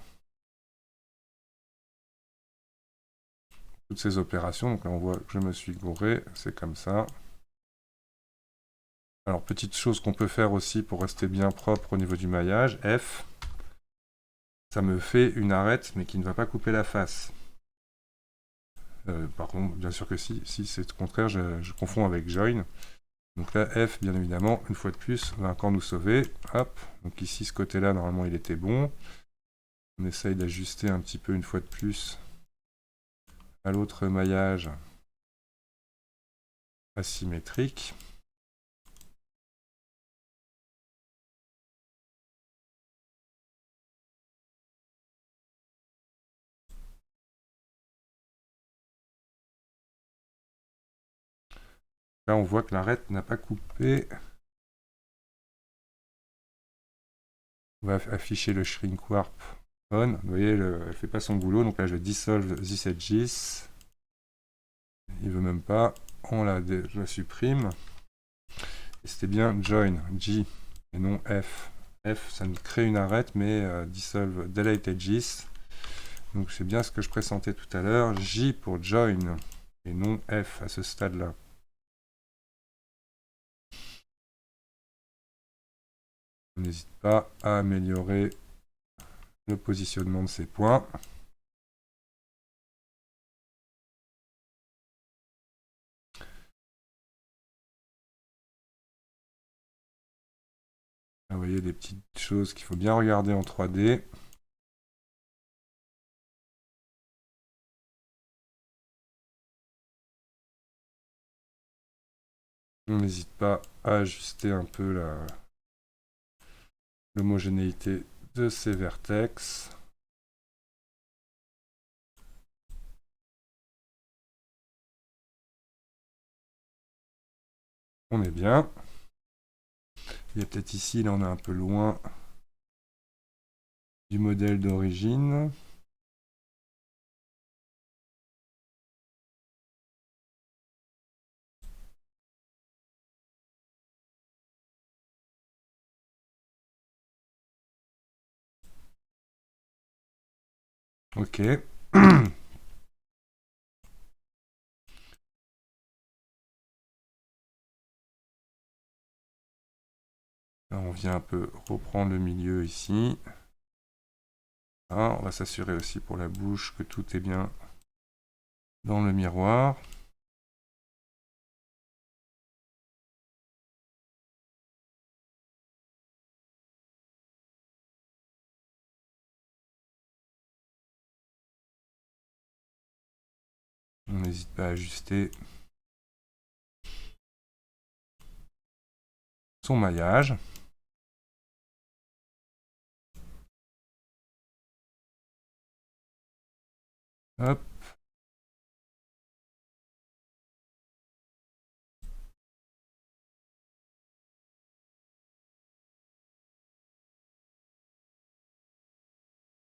toutes ces opérations. Donc là, on voit que je me suis gouré. C'est comme ça. Alors, petite chose qu'on peut faire aussi pour rester bien propre au niveau du maillage. F. Ça me fait une arête, mais qui ne va pas couper la face. Par contre, bien sûr que si c'est le contraire, je confonds avec Join. Donc là, F, bien évidemment, une fois de plus, va encore nous sauver. Hop, donc ici, ce côté-là, normalement, il était bon. On essaye d'ajuster un petit peu, une fois de plus, à l'autre maillage asymétrique. Là, on voit que l'arête n'a pas coupé. On va afficher le shrink warp on. Vous voyez, elle ne fait pas son boulot. Donc là, je dissolve this edges. Il veut même pas. Je la supprime. Et c'était bien join, J, et non F. F, ça nous crée une arête, mais dissolve delete edges. Donc c'est bien ce que je pressentais tout à l'heure. J pour join. et non F à ce stade-là. On n'hésite pas à améliorer le positionnement de ces points. Là, vous voyez des petites choses qu'il faut bien regarder en 3D. On n'hésite pas à ajuster un peu l'homogénéité de ces vertex. On est bien. Il y a peut-être ici, là on est un peu loin du modèle d'origine. Ok. Là, on vient un peu reprendre le milieu ici. Là, on va s'assurer aussi pour la bouche que tout est bien dans le miroir. On n'hésite pas à ajuster son maillage. Hop.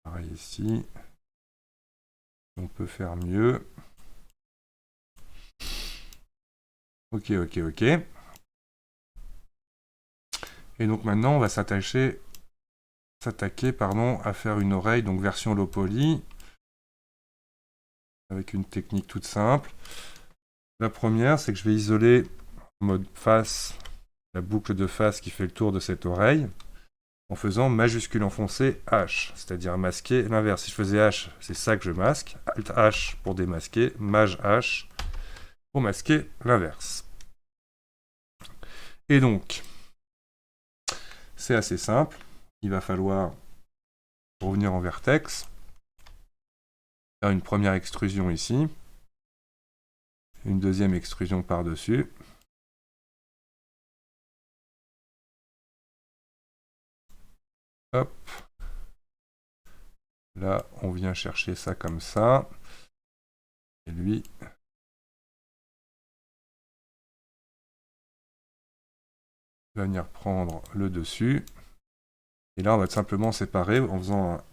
Pareil ici. On peut faire mieux. Ok, ok, ok. Et donc maintenant, on va s'attaquer à faire une oreille, donc version low poly, avec une technique toute simple. La première, c'est que je vais isoler en mode face, la boucle de face qui fait le tour de cette oreille, en faisant majuscule enfoncé H, c'est-à-dire masquer l'inverse. Si je faisais H, c'est ça que je masque. Alt H pour démasquer, Maj H pour masquer l'inverse. Et donc, c'est assez simple. Il va falloir revenir en vertex, faire une première extrusion ici, une deuxième extrusion par-dessus. Hop. Là, on vient chercher ça comme ça. Et lui, va venir prendre le dessus. Et là, on va simplement séparer en faisant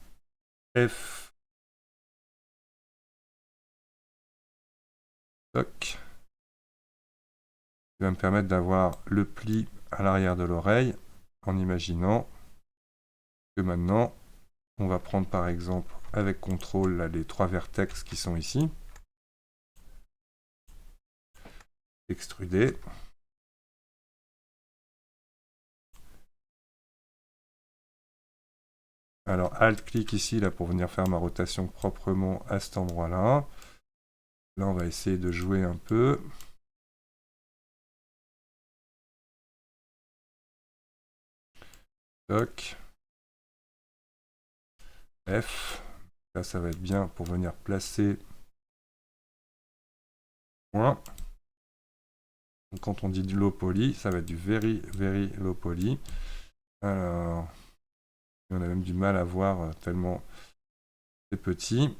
un F. Toc. Qui va me permettre d'avoir le pli à l'arrière de l'oreille en imaginant que maintenant, on va prendre par exemple avec CTRL là, les 3 vertex qui sont ici. Extruder. Alors Alt-clic ici là, pour venir faire ma rotation proprement à cet endroit-là. Là, on va essayer de jouer un peu. Toc. F. Là, ça va être bien pour venir placer point. Donc, quand on dit du low poly, ça va être du very, very low poly. Alors, on a même du mal à voir tellement c'est petit.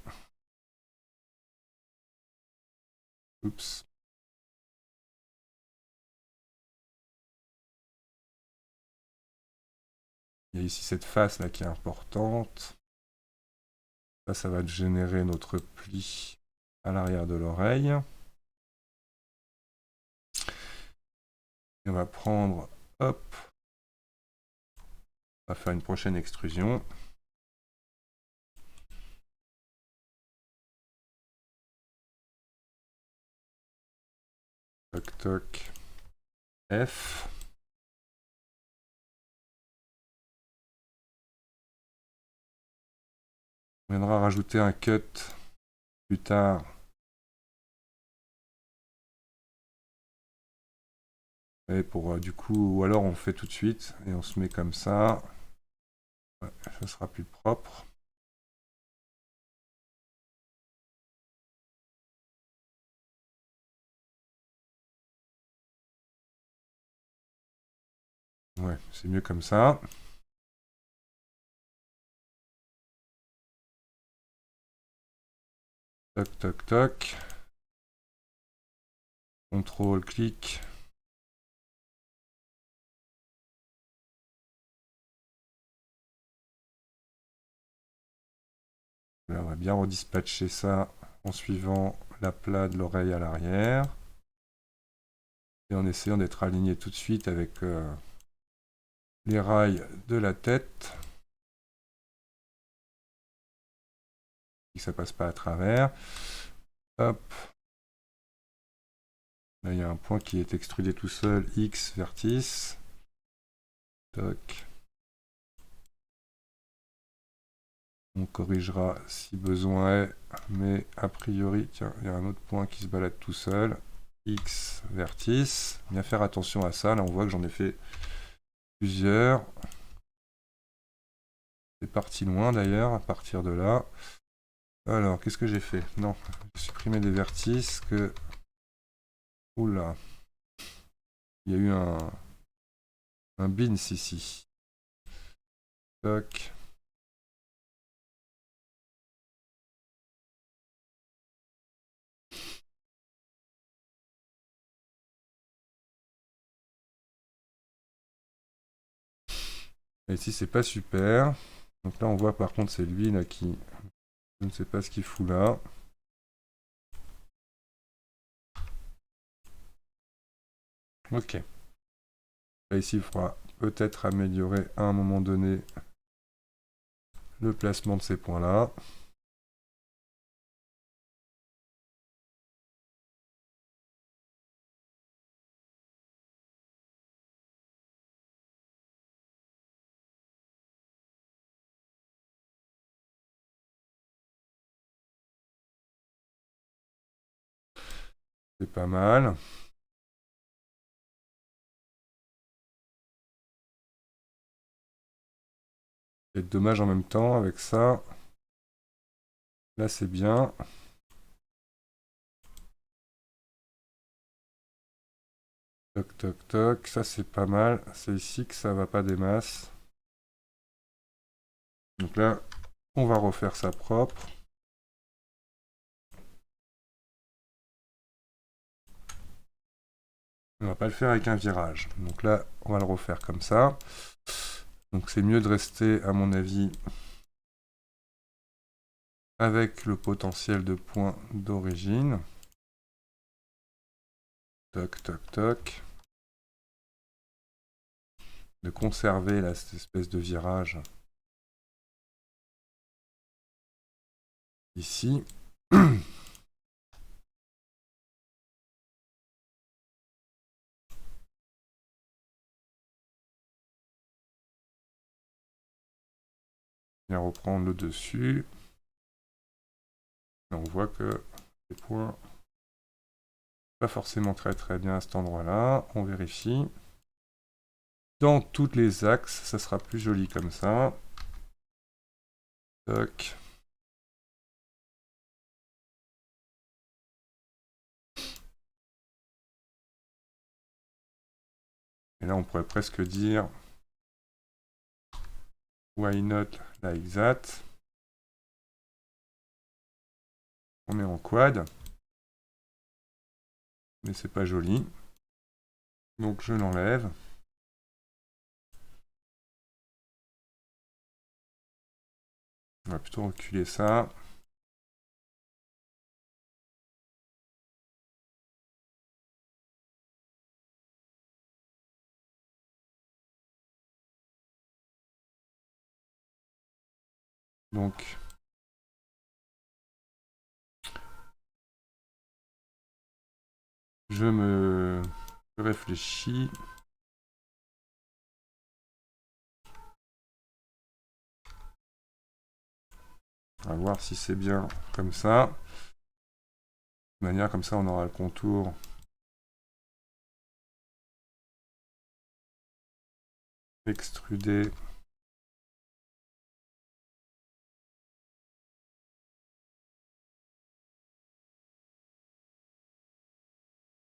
Oups. Il y a ici cette face là qui est importante. Ça va générer notre pli à l'arrière de l'oreille. Et on va prendre, hop, on va faire une prochaine extrusion. Toc toc. F. On viendra rajouter un cut plus tard. Et pour du coup, ou alors on le fait tout de suite et on se met comme ça. Ouais, ça sera plus propre. Ouais, c'est mieux comme ça. Toc toc toc. Contrôle, clic. Là, on va bien redispatcher ça en suivant l'aplat de l'oreille à l'arrière. Et en essayant d'être aligné tout de suite avec les rails de la tête. Et que ça passe pas à travers. Hop. Là, il y a un point qui est extrudé tout seul. X, vertice. Toc. On corrigera si besoin est. Mais a priori, tiens, il y a un autre point qui se balade tout seul. X, vertice. Bien faire attention à ça. Là, on voit que j'en ai fait plusieurs. C'est parti loin d'ailleurs, à partir de là. Alors, qu'est-ce que j'ai fait? Non, j'ai supprimé des vertices que... Oula. Il y a eu un bins ici. Toc. Et ici, c'est pas super. Donc là, on voit par contre, c'est lui là qui... Je ne sais pas ce qu'il fout là. Ok. Là, ici, il faudra peut-être améliorer à un moment donné le placement de ces points-là. C'est pas mal. C'est dommage en même temps avec ça. Là, c'est bien. Toc, toc, toc. Ça, c'est pas mal. C'est ici que ça va pas des masses. Donc là, on va refaire ça propre. On va pas le faire avec un virage. Donc là, on va le refaire comme ça. Donc c'est mieux de rester, à mon avis, avec le potentiel de point d'origine. Toc, toc, toc. De conserver là, cette espèce de virage ici. Bien reprendre le dessus. Et on voit que les points pas forcément très bien à cet endroit-là. On vérifie. Dans toutes les axes, ça sera plus joli comme ça. Toc. Et là, on pourrait presque dire why not like that. On met en quad. Mais c'est pas joli. Donc je l'enlève. On va plutôt reculer ça. Donc Je réfléchis. On va voir si c'est bien comme ça. De manière comme ça, on aura le contour extrudé.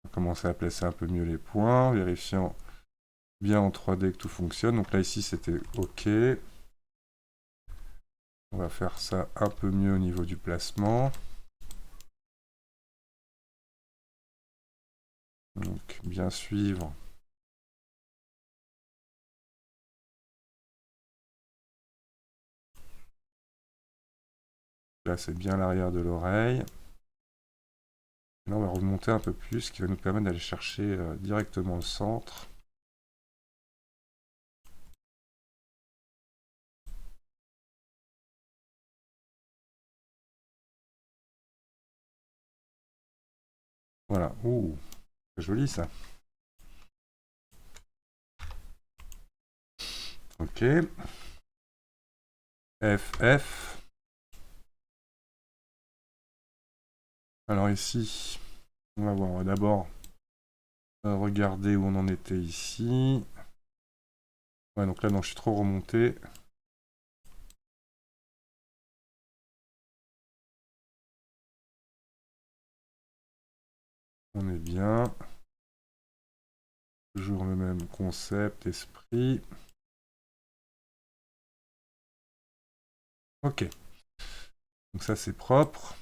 On va commencer à placer un peu mieux les points, vérifiant bien en 3D que tout fonctionne. Donc là, ici, c'était OK. On va faire ça un peu mieux au niveau du placement. Donc, bien suivre. Là, c'est bien l'arrière de l'oreille. Là, on va remonter un peu plus, ce qui va nous permettre d'aller chercher directement le centre. Voilà. Ouh, c'est joli ça. OK. FF. Alors ici, on va voir. On va d'abord regarder où on en était ici. Ouais, donc là, non, je suis trop remonté. On est bien. Toujours le même concept, esprit. Ok. Donc ça, c'est propre.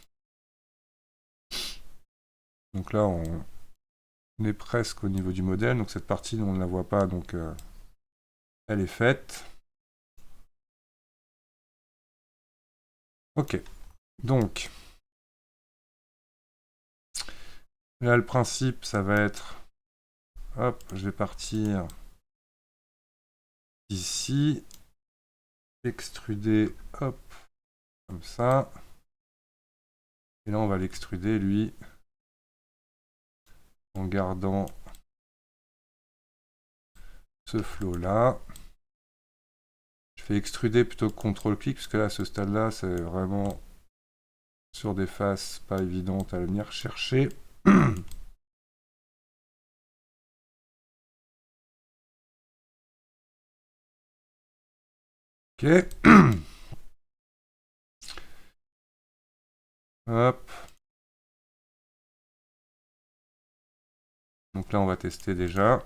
Donc là, on est presque au niveau du modèle. Donc cette partie, on ne la voit pas, donc elle est faite. Ok. Donc, là, le principe, ça va être... Hop, je vais partir ici. Extruder, hop, comme ça. Et là, on va l'extruder, lui, en gardant ce flow-là. Je fais extruder plutôt que contrôle-clic, parce que là, à ce stade-là, c'est vraiment sur des faces pas évidentes à venir chercher. Ok. Hop. Donc là, on va tester déjà.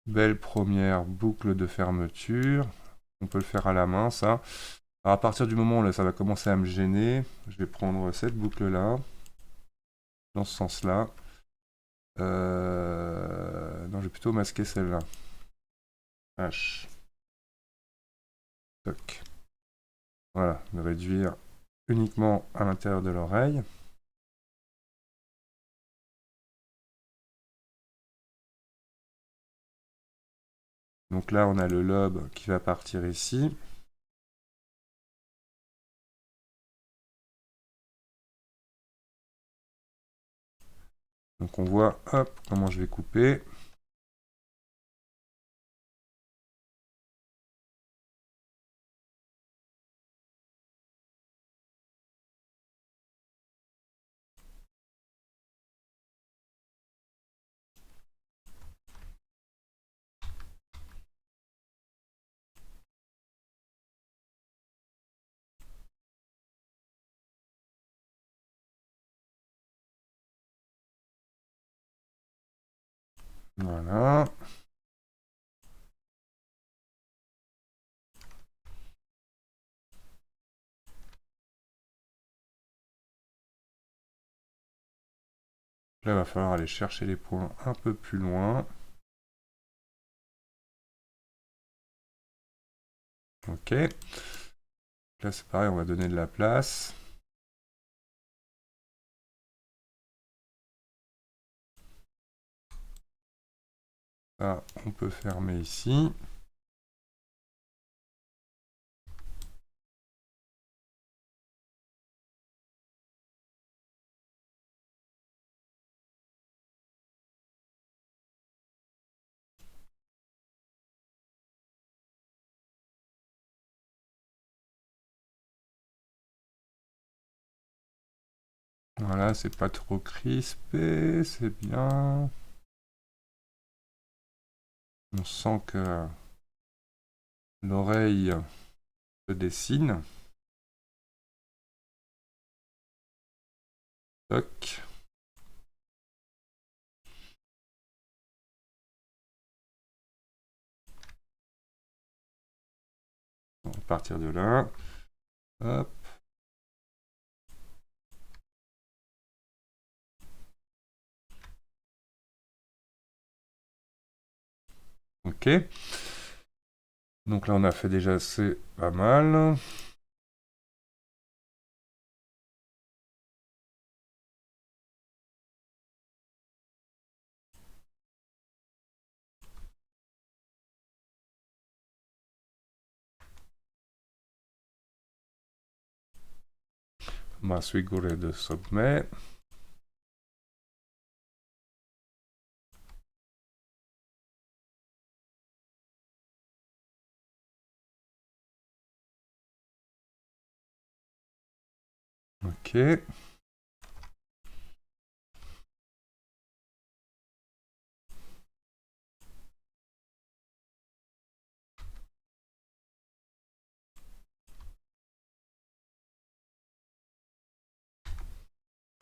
Belle première boucle de fermeture. On peut le faire à la main, ça. Alors à partir du moment où là, ça va commencer à me gêner, je vais prendre cette boucle-là, dans ce sens-là. Non, je vais plutôt masquer celle-là. H. Toc. Voilà, de réduire uniquement à l'intérieur de l'oreille. Donc là, on a le lobe qui va partir ici. Donc on voit, hop, comment je vais couper. Voilà. Là, il va falloir aller chercher les points un peu plus loin. Ok. Là, c'est pareil, on va donner de la place. Ça, on peut fermer ici. Voilà, c'est pas trop crispé, c'est bien. On sent que l'oreille se dessine. Toc. On va partir de là. Hop. Ok. Donc là, on a fait déjà assez pas mal. Más figure de sommet. Ok.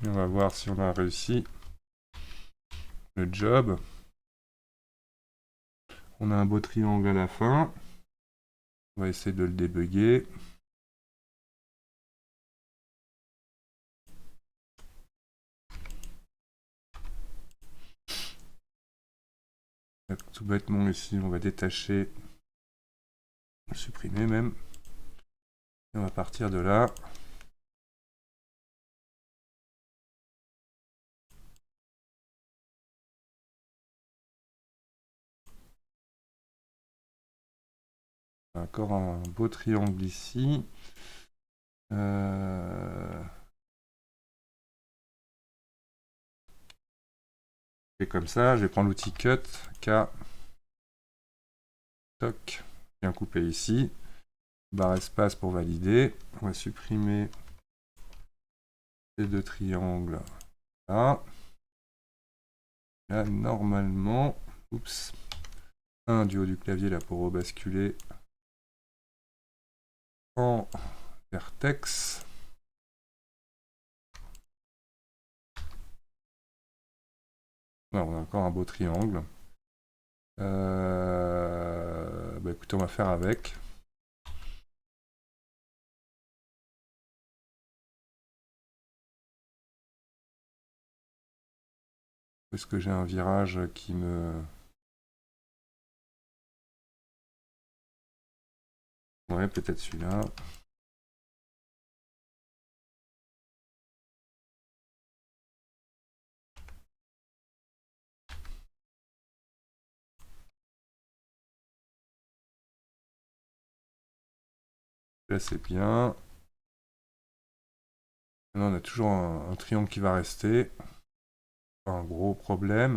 On va voir si on a réussi le job. On a un beau triangle à la fin. On va essayer de le débugger. Tout bêtement ici, on va détacher, supprimer même. Et on va partir de là. Encore un beau triangle ici. Et comme ça, je vais prendre l'outil Cut, K, toc, bien coupé ici. Barre espace pour valider. On va supprimer ces deux triangles là. Là, normalement, oups, un du haut du clavier là pour rebasculer en vertex. Voilà, on a encore un beau triangle. Bah écoutez, on va faire avec. Est-ce que j'ai un virage qui me... Ouais, peut-être celui-là. Là, c'est bien. Maintenant, on a toujours un triangle qui va rester. Pas un gros problème.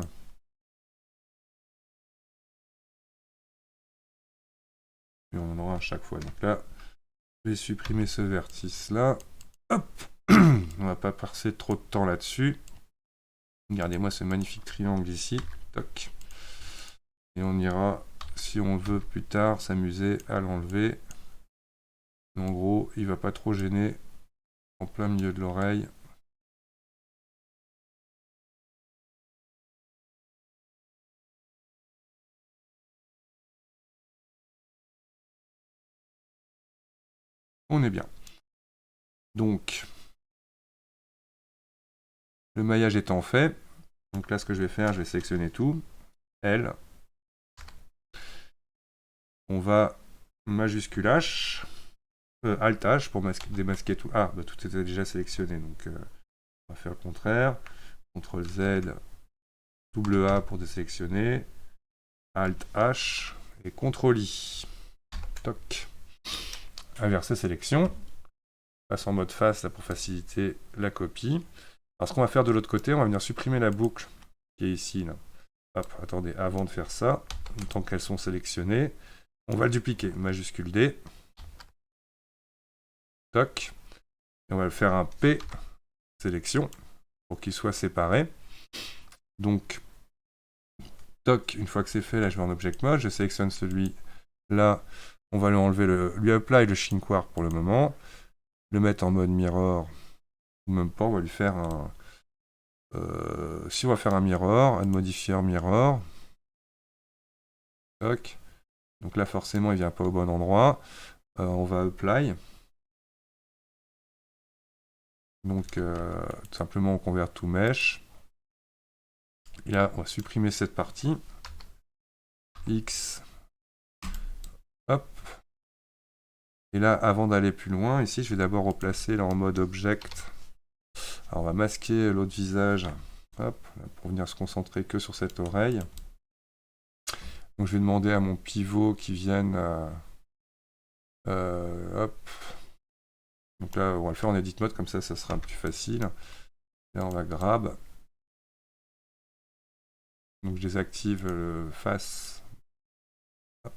Et on en aura à chaque fois. Donc là, je vais supprimer ce vertice-là. Hop. On va pas passer trop de temps là-dessus. Regardez-moi ce magnifique triangle ici. Toc. Et on ira, si on veut plus tard, s'amuser à l'enlever. En gros, il va pas trop gêner en plein milieu de l'oreille. On est bien. Donc, le maillage étant fait, donc là ce que je vais faire, je vais sélectionner tout. L. On va majuscule H. Alt H pour démasquer tout. Ah, bah, tout était déjà sélectionné, donc on va faire le contraire. CTRL Z, double A pour désélectionner. Alt H et CTRL I. Toc. Inverser sélection. Passe en mode face là, pour faciliter la copie. Alors ce qu'on va faire de l'autre côté, on va venir supprimer la boucle qui est ici. Là. Hop, attendez, avant de faire ça, tant qu'elles sont sélectionnées, on va le dupliquer. Majuscule D. Toc. Et on va le faire un P sélection. pour qu'ils soient séparés. Donc, toc, une fois que c'est fait, là je vais en Object Mode, je sélectionne celui-là, on va lui enlever lui apply le shrink warp pour le moment, le mettre en mode mirror, ou même pas, on va lui faire un... si on va faire un mirror, add modifier mirror, toc, donc là forcément il vient pas au bon endroit, on va apply, donc tout simplement on convert to mesh, et là on va supprimer cette partie, X, hop, et là avant d'aller plus loin, ici je vais d'abord replacer là en mode object. Alors on va masquer l'autre visage, hop, pour venir se concentrer que sur cette oreille. Donc je vais demander à mon pivot qui vienne, hop. Donc là on va le faire en edit mode, comme ça sera plus facile. Là on va grab. Donc je désactive le face. Hop.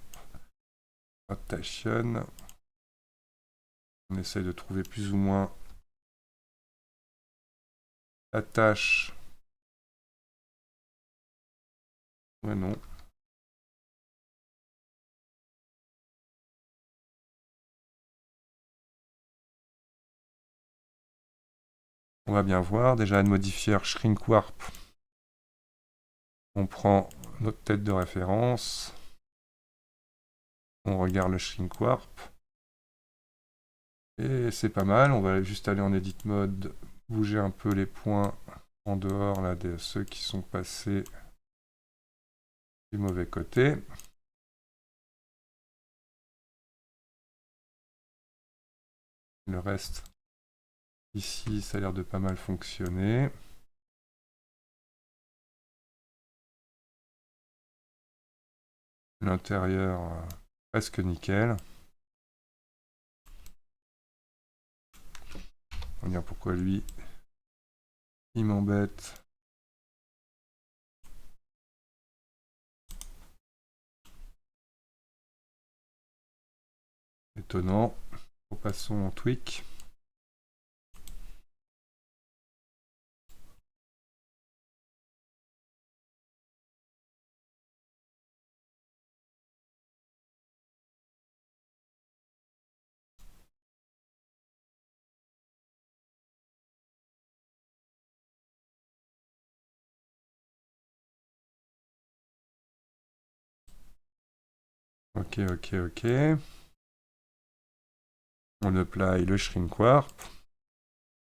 Rotation. On essaye de trouver plus ou moins la tâche. Ouais non. On va bien voir, déjà de modifier shrink warp. On prend notre tête de référence. On regarde le shrink warp. Et c'est pas mal, on va juste aller en edit mode, bouger un peu les points en dehors là, de ceux qui sont passés du mauvais côté. Le reste, ici, ça a l'air de pas mal fonctionner. L'intérieur, presque nickel. On va dire pourquoi lui, il m'embête. Étonnant. Repassons en tweak. Ok, ok, ok. On apply le shrink warp.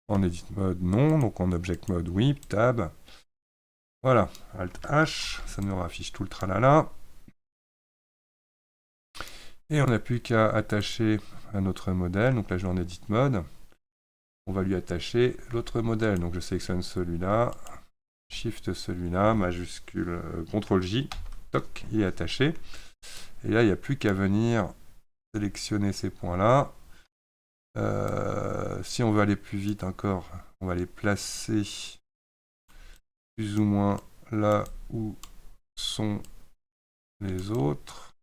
En edit mode, non. Donc en object mode, oui. Tab. Voilà. Alt H. Ça nous affiche tout le tralala. Et on n'a plus qu'à attacher à notre modèle. Donc là, je vais en edit mode. On va lui attacher l'autre modèle. Donc je sélectionne celui-là. Shift celui-là. Majuscule CTRL J. Toc, il est attaché. Et là, il n'y a plus qu'à venir sélectionner ces points-là. Si on veut aller plus vite encore, on va les placer plus ou moins là où sont les autres.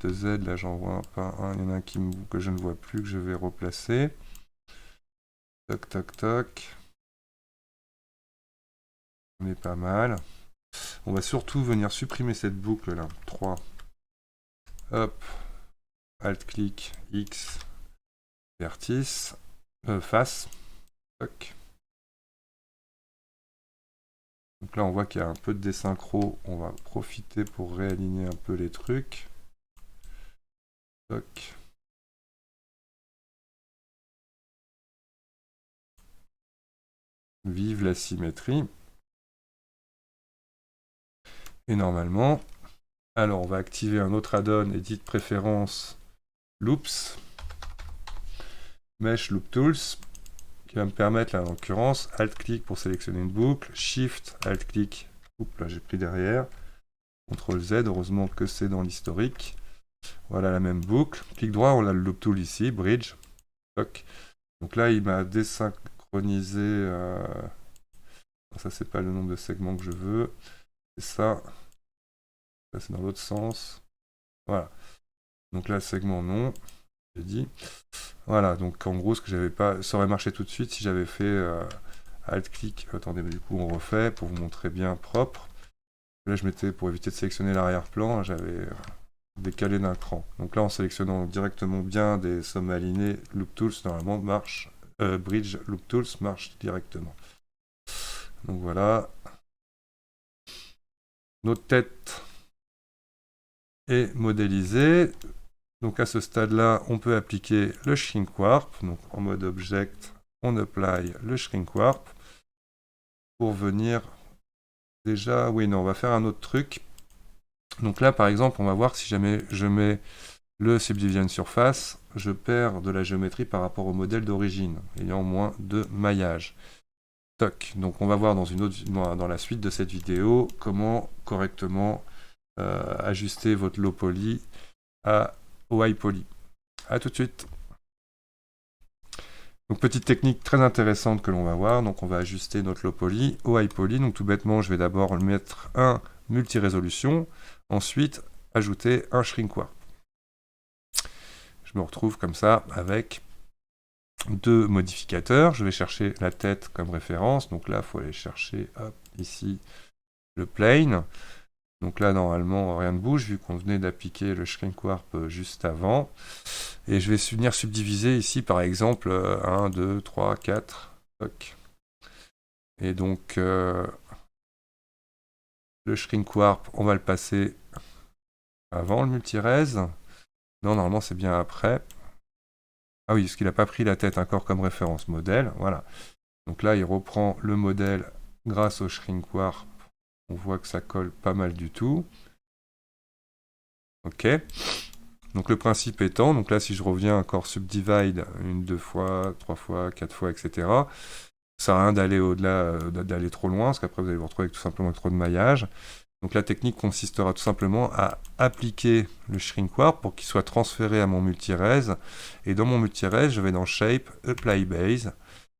Z, là j'en vois pas un, il y en a un que je ne vois plus, que je vais replacer. Toc, toc, toc. On est pas mal. On va surtout venir supprimer cette boucle là. 3. Hop. Alt-clic, X. Vertice. Face. Toc. Donc là on voit qu'il y a un peu de désynchro. On va profiter pour réaligner un peu les trucs. Toc. Vive la symétrie. Et normalement, alors on va activer un autre add-on, Edit Préférences, Loops, Mesh Loop Tools, qui va me permettre, là en l'occurrence, Alt-clic pour sélectionner une boucle, Shift, Alt-clic, oups là j'ai pris derrière, CTRL Z, heureusement que c'est dans l'historique. Voilà la même boucle. Clic droit, on a le Loop Tool ici, Bridge. Toc. Donc là il m'a désynchronisé, ça c'est pas le nombre de segments que je veux, c'est ça. Ça c'est dans l'autre sens. Voilà. Donc là, segment non, j'ai dit. Voilà, donc en gros, ce que j'avais pas. Ça aurait marché tout de suite si j'avais fait Alt-clic, attendez, mais du coup on refait pour vous montrer bien propre. Là je mettais, pour éviter de sélectionner l'arrière-plan, j'avais décalé d'un cran. Donc là en sélectionnant directement bien des sommets alignés, Loop Tools normalement marche, Bridge Loop Tools marche directement. Donc voilà. Notre tête est modélisée. Donc à ce stade-là, on peut appliquer le Shrink Warp. Donc en mode Object, on apply le Shrink Warp pour venir déjà... Oui, non, on va faire un autre truc. Donc là, par exemple, on va voir que si jamais je mets le Subdivision Surface, je perds de la géométrie par rapport au modèle d'origine, ayant moins de maillage. Toc. Donc on va voir dans la suite de cette vidéo comment correctement ajuster votre low poly au high poly. A tout de suite. Donc petite technique très intéressante que l'on va voir. Donc on va ajuster notre low poly au high poly. Donc tout bêtement, je vais d'abord mettre un multi-résolution, ensuite ajouter un shrink warp. Je me retrouve comme ça avec deux modificateurs. Je vais chercher la tête comme référence. Donc là, il faut aller chercher ici le plane. Donc là, normalement, rien ne bouge vu qu'on venait d'appliquer le shrink warp juste avant. Et je vais venir subdiviser ici, par exemple, 1, 2, 3, 4. Toc. Et donc, le shrink warp, on va le passer avant le multirez. Non, normalement, c'est bien après. Ah oui, parce qu'il n'a pas pris la tête encore comme référence modèle. Voilà. Donc là, il reprend le modèle grâce au shrink warp. On voit que ça colle pas mal du tout. Ok. Donc le principe étant, donc là si je reviens encore subdivide 1, 2 fois, 3 fois, 4 fois, etc. Ça sert à rien d'aller au-delà, d'aller trop loin, parce qu'après vous allez vous retrouver avec tout simplement avec trop de maillage. Donc la technique consistera tout simplement à appliquer le shrink warp pour qu'il soit transféré à mon multirez. Et dans mon multirez, je vais dans Shape, Apply Base.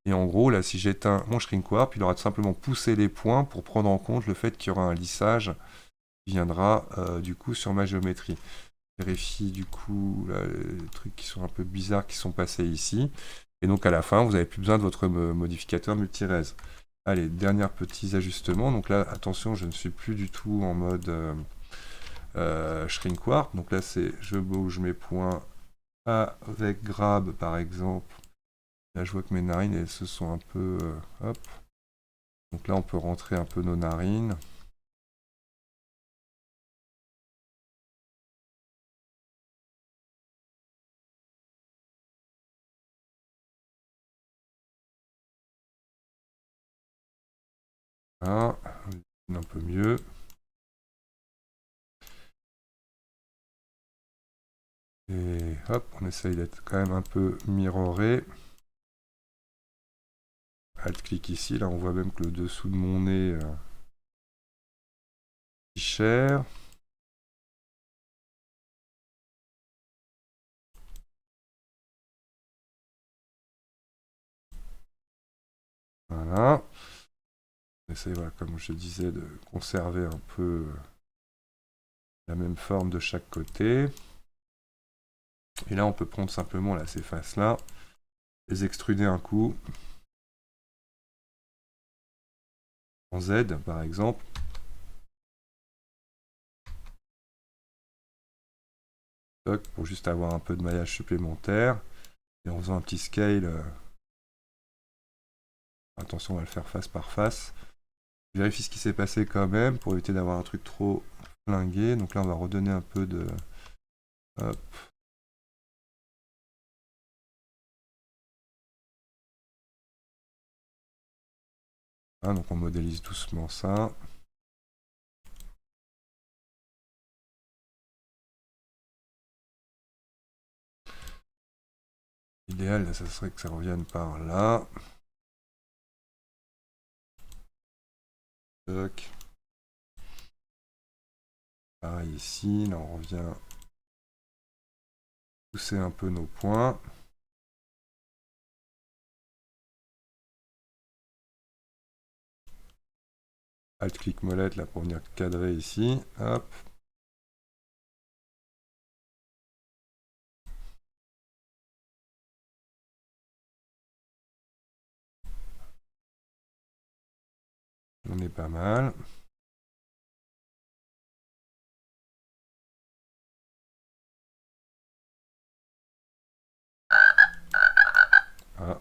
Et en gros, là, si j'éteins mon shrink warp, il aura tout simplement poussé les points pour prendre en compte le fait qu'il y aura un lissage qui viendra du coup sur ma géométrie. Vérifie du coup là, les trucs qui sont un peu bizarres qui sont passés ici. Et donc à la fin, vous n'avez plus besoin de votre modificateur multirez. Allez, dernier petits ajustements. Donc là, attention, je ne suis plus du tout en mode shrink warp. Donc là, c'est je bouge mes points avec grab par exemple. Là, je vois que mes narines, elles se sont un peu... hop. Donc là, on peut rentrer un peu nos narines. Voilà, un peu mieux. Et hop, on essaye d'être quand même un peu mirroré. Alt-clic ici, là on voit même que le dessous de mon nez est cher. Voilà. On essaye, voilà, comme je disais, de conserver un peu la même forme de chaque côté. Et là on peut prendre simplement là, ces faces-là, les extruder un coup. En Z par exemple. Pour juste avoir un peu de maillage supplémentaire. Et en faisant un petit scale, attention, on va le faire face par face. Je vérifie ce qui s'est passé quand même pour éviter d'avoir un truc trop flingué. Donc là, on va redonner un peu de... Hop. Ah, donc on modélise doucement ça. L'idéal, ça serait que ça revienne par là. Toc. Pareil ici, là on revient pousser un peu nos points. Alt-clic molette là pour venir cadrer ici. Hop. On est pas mal. Ah.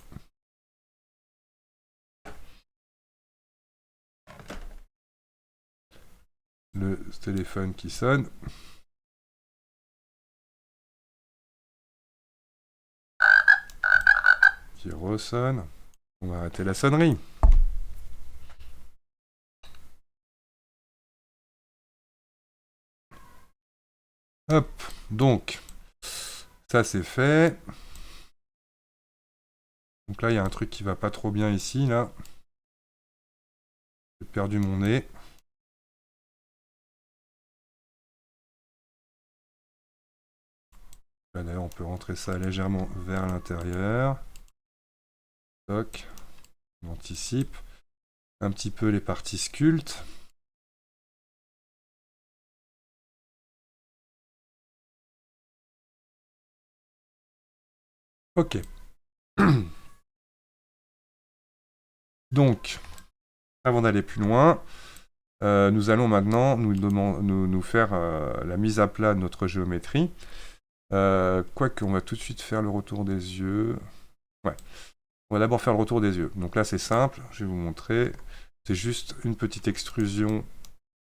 Le téléphone qui sonne. Qui ressonne. On va arrêter la sonnerie. Hop, donc, ça c'est fait. Donc là, il y a un truc qui va pas trop bien ici, là. J'ai perdu mon nez. Là, d'ailleurs, on peut rentrer ça légèrement vers l'intérieur. Toc. On anticipe. Un petit peu les parties sculptes. Ok. Donc, avant d'aller plus loin, nous allons maintenant nous faire la mise à plat de notre géométrie. Quoique, on va tout de suite faire le retour des yeux. Ouais. On va d'abord faire le retour des yeux. Donc là, c'est simple. Je vais vous montrer. C'est juste une petite extrusion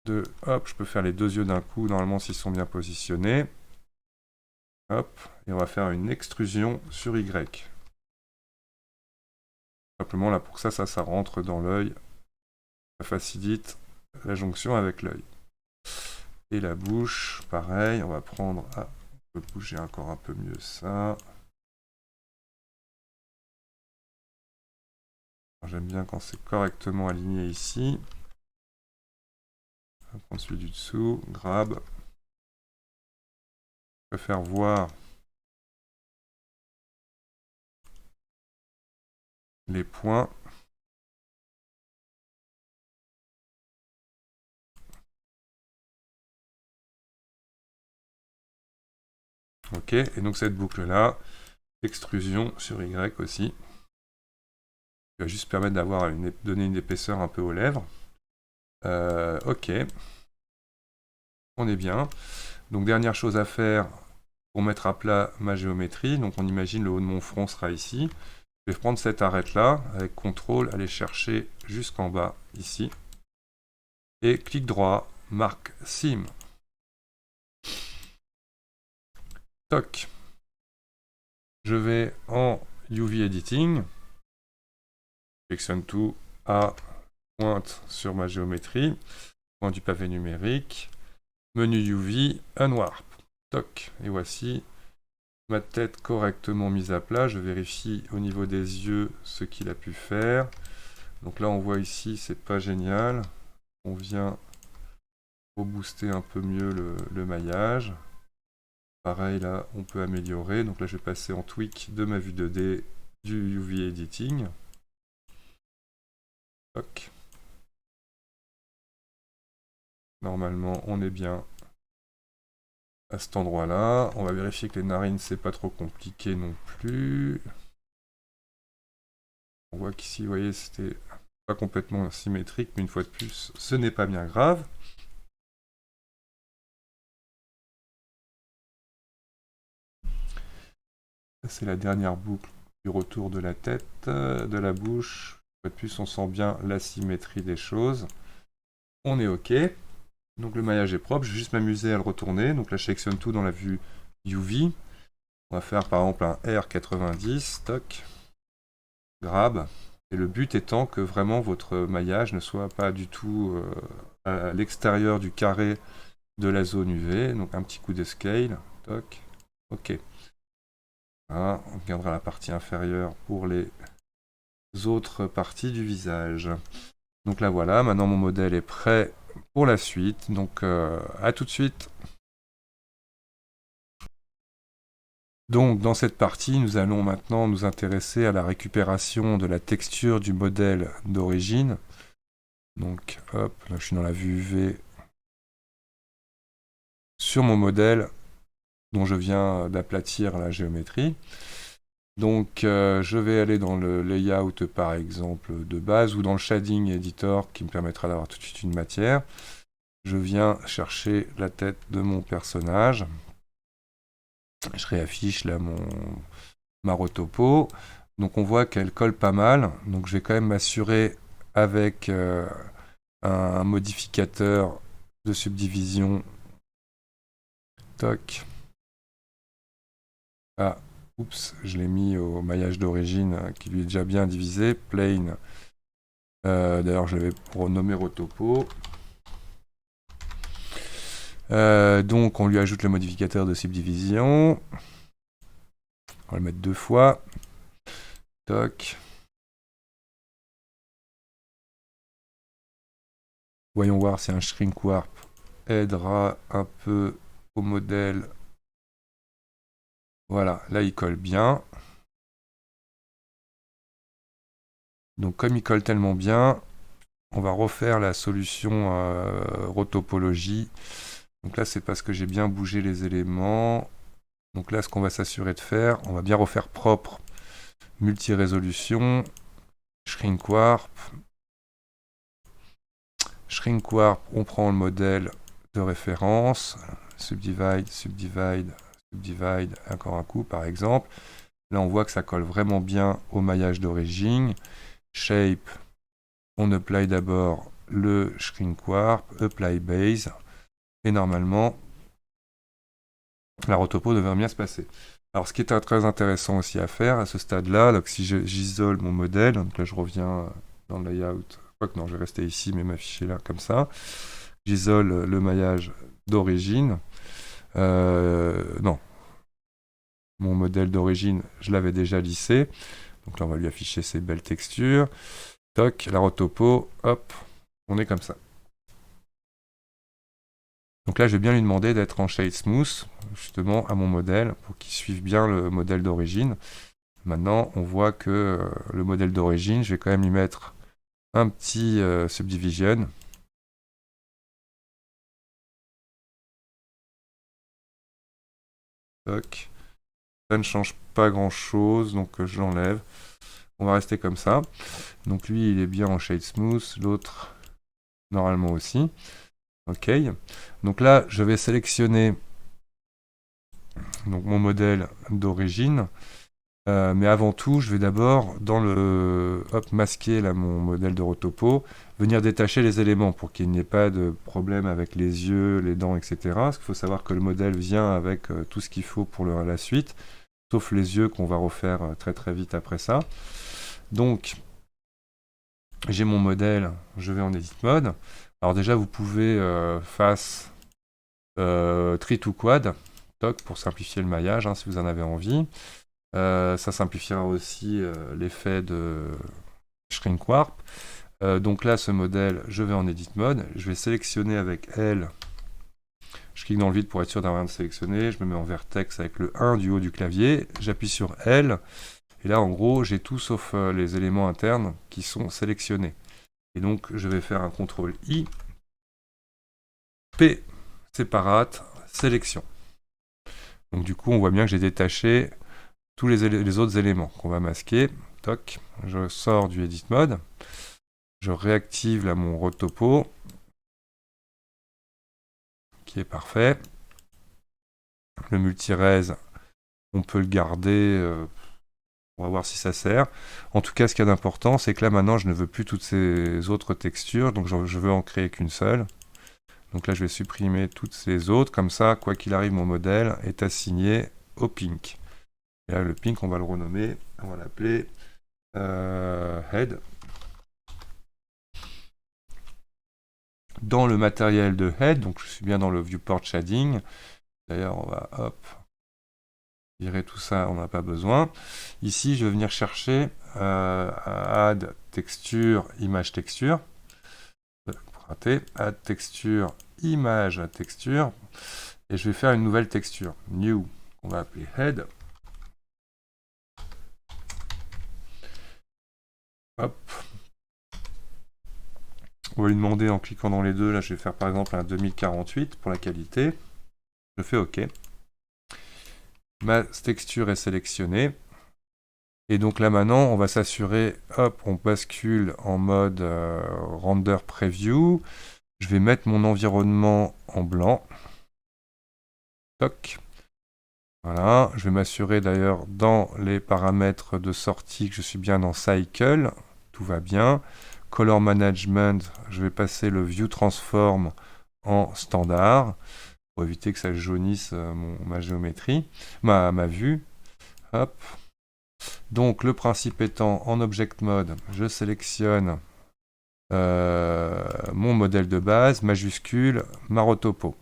de... Hop, je peux faire les deux yeux d'un coup, normalement, s'ils sont bien positionnés. Hop. Et on va faire une extrusion sur Y. Simplement, là, pour que ça rentre dans l'œil. Ça facilite la jonction avec l'œil. Et la bouche, pareil, on va prendre... Ah, on peut bouger encore un peu mieux ça. J'aime bien quand c'est correctement aligné ici. On va prendre celui du dessous, grab. Je préfère voir les points. Ok, et donc cette boucle-là, extrusion sur Y aussi. Ça va juste permettre donner une épaisseur un peu aux lèvres. Ok. On est bien. Donc dernière chose à faire pour mettre à plat ma géométrie. Donc on imagine le haut de mon front sera ici. Je vais prendre cette arête-là, avec CTRL, aller chercher jusqu'en bas, ici. Et clic droit, marque Sim. Toc. Je vais en UV Editing. Sélectionne tout à pointe sur ma géométrie. Point du pavé numérique. Menu UV, Unwarp. Toc. Et voici ma tête correctement mise à plat. Je vérifie au niveau des yeux ce qu'il a pu faire. Donc là, on voit ici, c'est pas génial. On vient rebooster un peu mieux le maillage. Pareil, là, on peut améliorer. Donc là, je vais passer en tweak de ma vue 2D du UV Editing. Toc. Normalement, on est bien à cet endroit-là. On va vérifier que les narines, c'est pas trop compliqué non plus. On voit qu'ici, vous voyez, c'était pas complètement symétrique, mais une fois de plus, ce n'est pas bien grave. C'est la dernière boucle du retour de la tête, de la bouche. Une fois de plus, on sent bien la symétrie des choses. On est OK. Donc le maillage est propre. Je vais juste m'amuser à le retourner. Donc là, je sélectionne tout dans la vue UV. On va faire par exemple un R90. Toc. Grab. Et le but étant que vraiment votre maillage ne soit pas du tout à l'extérieur du carré de la zone UV. Donc un petit coup de scale. Toc. OK. Voilà, on regardera la partie inférieure pour les autres parties du visage. Donc là voilà, maintenant mon modèle est prêt pour la suite. Donc à tout de suite. Donc dans cette partie, nous allons maintenant nous intéresser à la récupération de la texture du modèle d'origine. Donc hop, là je suis dans la vue UV sur mon modèle dont je viens d'aplatir la géométrie. Donc je vais aller dans le layout par exemple de base ou dans le shading editor qui me permettra d'avoir tout de suite une matière. Je viens chercher la tête de mon personnage. Je réaffiche là ma rotopo. Donc on voit qu'elle colle pas mal. Donc je vais quand même m'assurer avec un modificateur de subdivision. Toc. Ah, oups, je l'ai mis au maillage d'origine qui lui est déjà bien divisé. Plane. D'ailleurs, je l'avais renommé rotopo. Donc, on lui ajoute le modificateur de subdivision. On va le mettre 2 fois. Toc. Voyons voir si un shrink warp aidera un peu au modèle. Voilà, là il colle bien. Donc comme il colle tellement bien, on va refaire la solution rotopologie. Donc là c'est parce que j'ai bien bougé les éléments. Donc là ce qu'on va s'assurer de faire, on va bien refaire propre. Multi-résolution, shrink warp. Shrink warp, on prend le modèle de référence. Subdivide, subdivide, subdivide, encore un coup par exemple. Là on voit que ça colle vraiment bien au maillage d'origine. Shape, on apply d'abord le shrink warp, apply base, et normalement la rotopo devrait bien se passer. Alors ce qui est très intéressant aussi à faire à ce stade-là, donc si j'isole mon modèle, donc là je reviens dans le layout, quoique non, je vais rester ici mais m'afficher là comme ça, j'isole le maillage d'origine, non, mon modèle d'origine je l'avais déjà lissé, donc là on va lui afficher ces belles textures, toc, la rotopo, hop, on est comme ça. Donc là, je vais bien lui demander d'être en shade smooth, justement, à mon modèle, pour qu'il suive bien le modèle d'origine. Maintenant, on voit que le modèle d'origine, je vais quand même lui mettre un petit subdivision. Toc. Ça ne change pas grand-chose, donc je l'enlève. On va rester comme ça. Donc lui, il est bien en shade smooth, l'autre, normalement aussi. OK. Donc là, je vais sélectionner donc, mon modèle d'origine. Mais avant tout, je vais d'abord, dans le masquer là, mon modèle de rotopo, venir détacher les éléments pour qu'il n'y ait pas de problème avec les yeux, les dents, etc. Parce qu'il faut savoir que le modèle vient avec tout ce qu'il faut pour la suite, sauf les yeux qu'on va refaire très très vite après ça. Donc, j'ai mon modèle, je vais en edit mode. Alors déjà, vous pouvez face tri to quad, toc, pour simplifier le maillage, hein, si vous en avez envie. Ça simplifiera aussi l'effet de shrink warp. Donc là, ce modèle, je vais en edit mode. Je vais sélectionner avec L. Je clique dans le vide pour être sûr d'avoir rien de sélectionné. Je me mets en vertex avec le 1 du haut du clavier. J'appuie sur L. Et là, en gros, j'ai tout sauf les éléments internes qui sont sélectionnés. Et donc, je vais faire un CTRL I. P, séparate, sélection. Donc du coup, on voit bien que j'ai détaché tous les autres éléments qu'on va masquer. Toc, je sors du edit mode. Je réactive là mon rotopo qui est parfait. Le multi-res, on peut le garder. On va voir si ça sert. En tout cas, ce qu'il y a d'important, c'est que là maintenant, je ne veux plus toutes ces autres textures. Donc je veux en créer qu'une seule. Donc là, je vais supprimer toutes ces autres. Comme ça, quoi qu'il arrive, mon modèle est assigné au pink. Et là, le pink, on va le renommer. On va l'appeler head. Dans le matériel de head, donc je suis bien dans le viewport shading. D'ailleurs, on va virer tout ça, on n'a pas besoin. Ici, je vais venir chercher add texture, image texture. Raté, add texture, image texture. Et je vais faire une nouvelle texture, new, on va appeler head. Hop. On va lui demander en cliquant dans les deux, là je vais faire par exemple un 2048 pour la qualité. Je fais OK. Ma texture est sélectionnée. Et donc là maintenant, on va s'assurer, hop, on bascule en mode Render Preview. Je vais mettre mon environnement en blanc. Toc. Voilà, je vais m'assurer d'ailleurs dans les paramètres de sortie que je suis bien dans Cycle. Tout va bien. Color Management, je vais passer le View Transform en standard pour éviter que ça jaunisse ma géométrie, ma vue. Hop. Donc le principe étant, en Object Mode, je sélectionne mon modèle de base, majuscule, ma rotopo.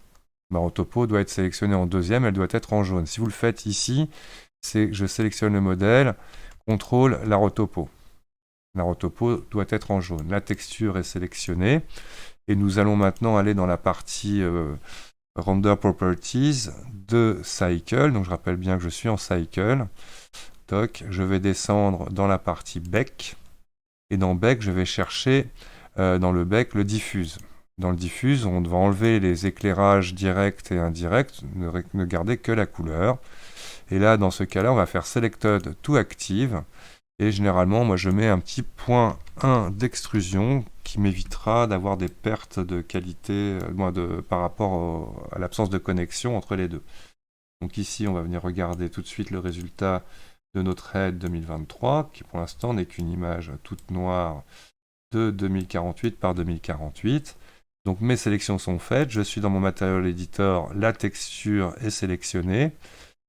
Ma rotopo doit être sélectionnée en deuxième, elle doit être en jaune. Si vous le faites ici, c'est je sélectionne le modèle, contrôle la rotopo. La rotopo doit être en jaune. La texture est sélectionnée. Et nous allons maintenant aller dans la partie Render Properties de Cycle. Donc je rappelle bien que je suis en Cycle. Toc, je vais descendre dans la partie Bec. Et dans Bec, je vais chercher dans le Bec le diffuse. Dans le diffuse, on va enlever les éclairages directs et indirects, ne garder que la couleur. Et là, dans ce cas-là, on va faire Selected to Active. Et généralement, moi, je mets un petit point 1 d'extrusion qui m'évitera d'avoir des pertes de qualité par rapport à l'absence de connexion entre les deux. Donc ici, on va venir regarder tout de suite le résultat de notre head 2023, qui pour l'instant n'est qu'une image toute noire de 2048 par 2048. Donc mes sélections sont faites, je suis dans mon Material Editor, la texture est sélectionnée,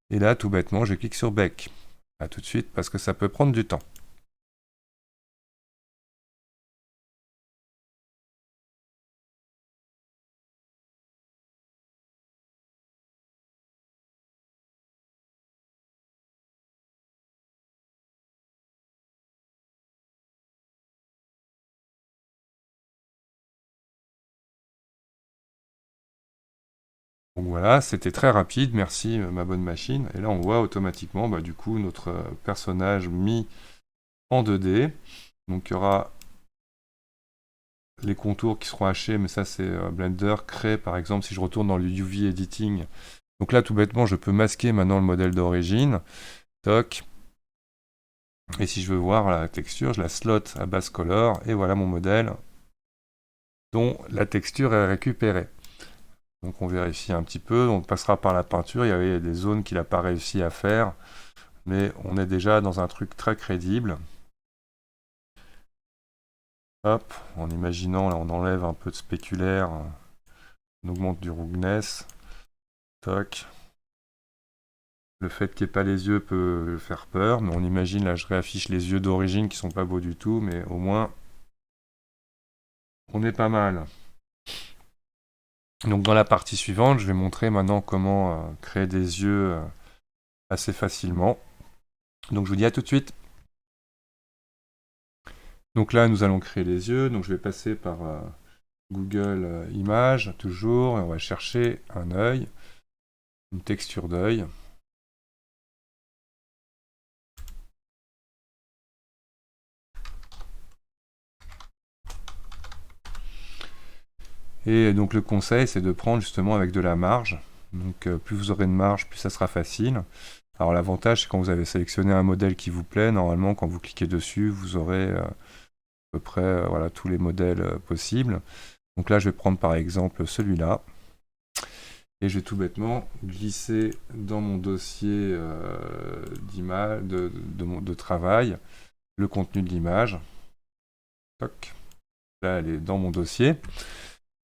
et là, tout bêtement, je clique sur Bec. A tout de suite, parce que ça peut prendre du temps. Donc voilà, c'était très rapide, merci ma bonne machine. Et là, on voit automatiquement, du coup, notre personnage mis en 2D. Donc il y aura les contours qui seront hachés, mais ça c'est Blender crée, par exemple, si je retourne dans le UV Editing. Donc là, tout bêtement, je peux masquer maintenant le modèle d'origine. Toc. Et si je veux voir la texture, je la slot à base color, et voilà mon modèle dont la texture est récupérée. Donc on vérifie un petit peu, on passera par la peinture, il y avait des zones qu'il n'a pas réussi à faire, mais on est déjà dans un truc très crédible. Hop, en imaginant, là on enlève un peu de spéculaire, on augmente du roughness, toc. Le fait qu'il n'y ait pas les yeux peut faire peur, mais on imagine, là je réaffiche les yeux d'origine qui sont pas beaux du tout, mais au moins on est pas mal. Donc dans la partie suivante, je vais montrer maintenant comment créer des yeux assez facilement. Donc je vous dis à tout de suite. Donc là, nous allons créer les yeux. Donc je vais passer par Google Images, toujours, et on va chercher un œil, une texture d'œil. Et donc le conseil, c'est de prendre justement avec de la marge. Donc plus vous aurez de marge, plus ça sera facile. Alors l'avantage, c'est quand vous avez sélectionné un modèle qui vous plaît, normalement, quand vous cliquez dessus, vous aurez à peu près voilà, tous les modèles possibles. Donc là, je vais prendre par exemple celui-là. Et je vais tout bêtement glisser dans mon dossier d'image, de travail, le contenu de l'image. Toc. Là, elle est dans mon dossier.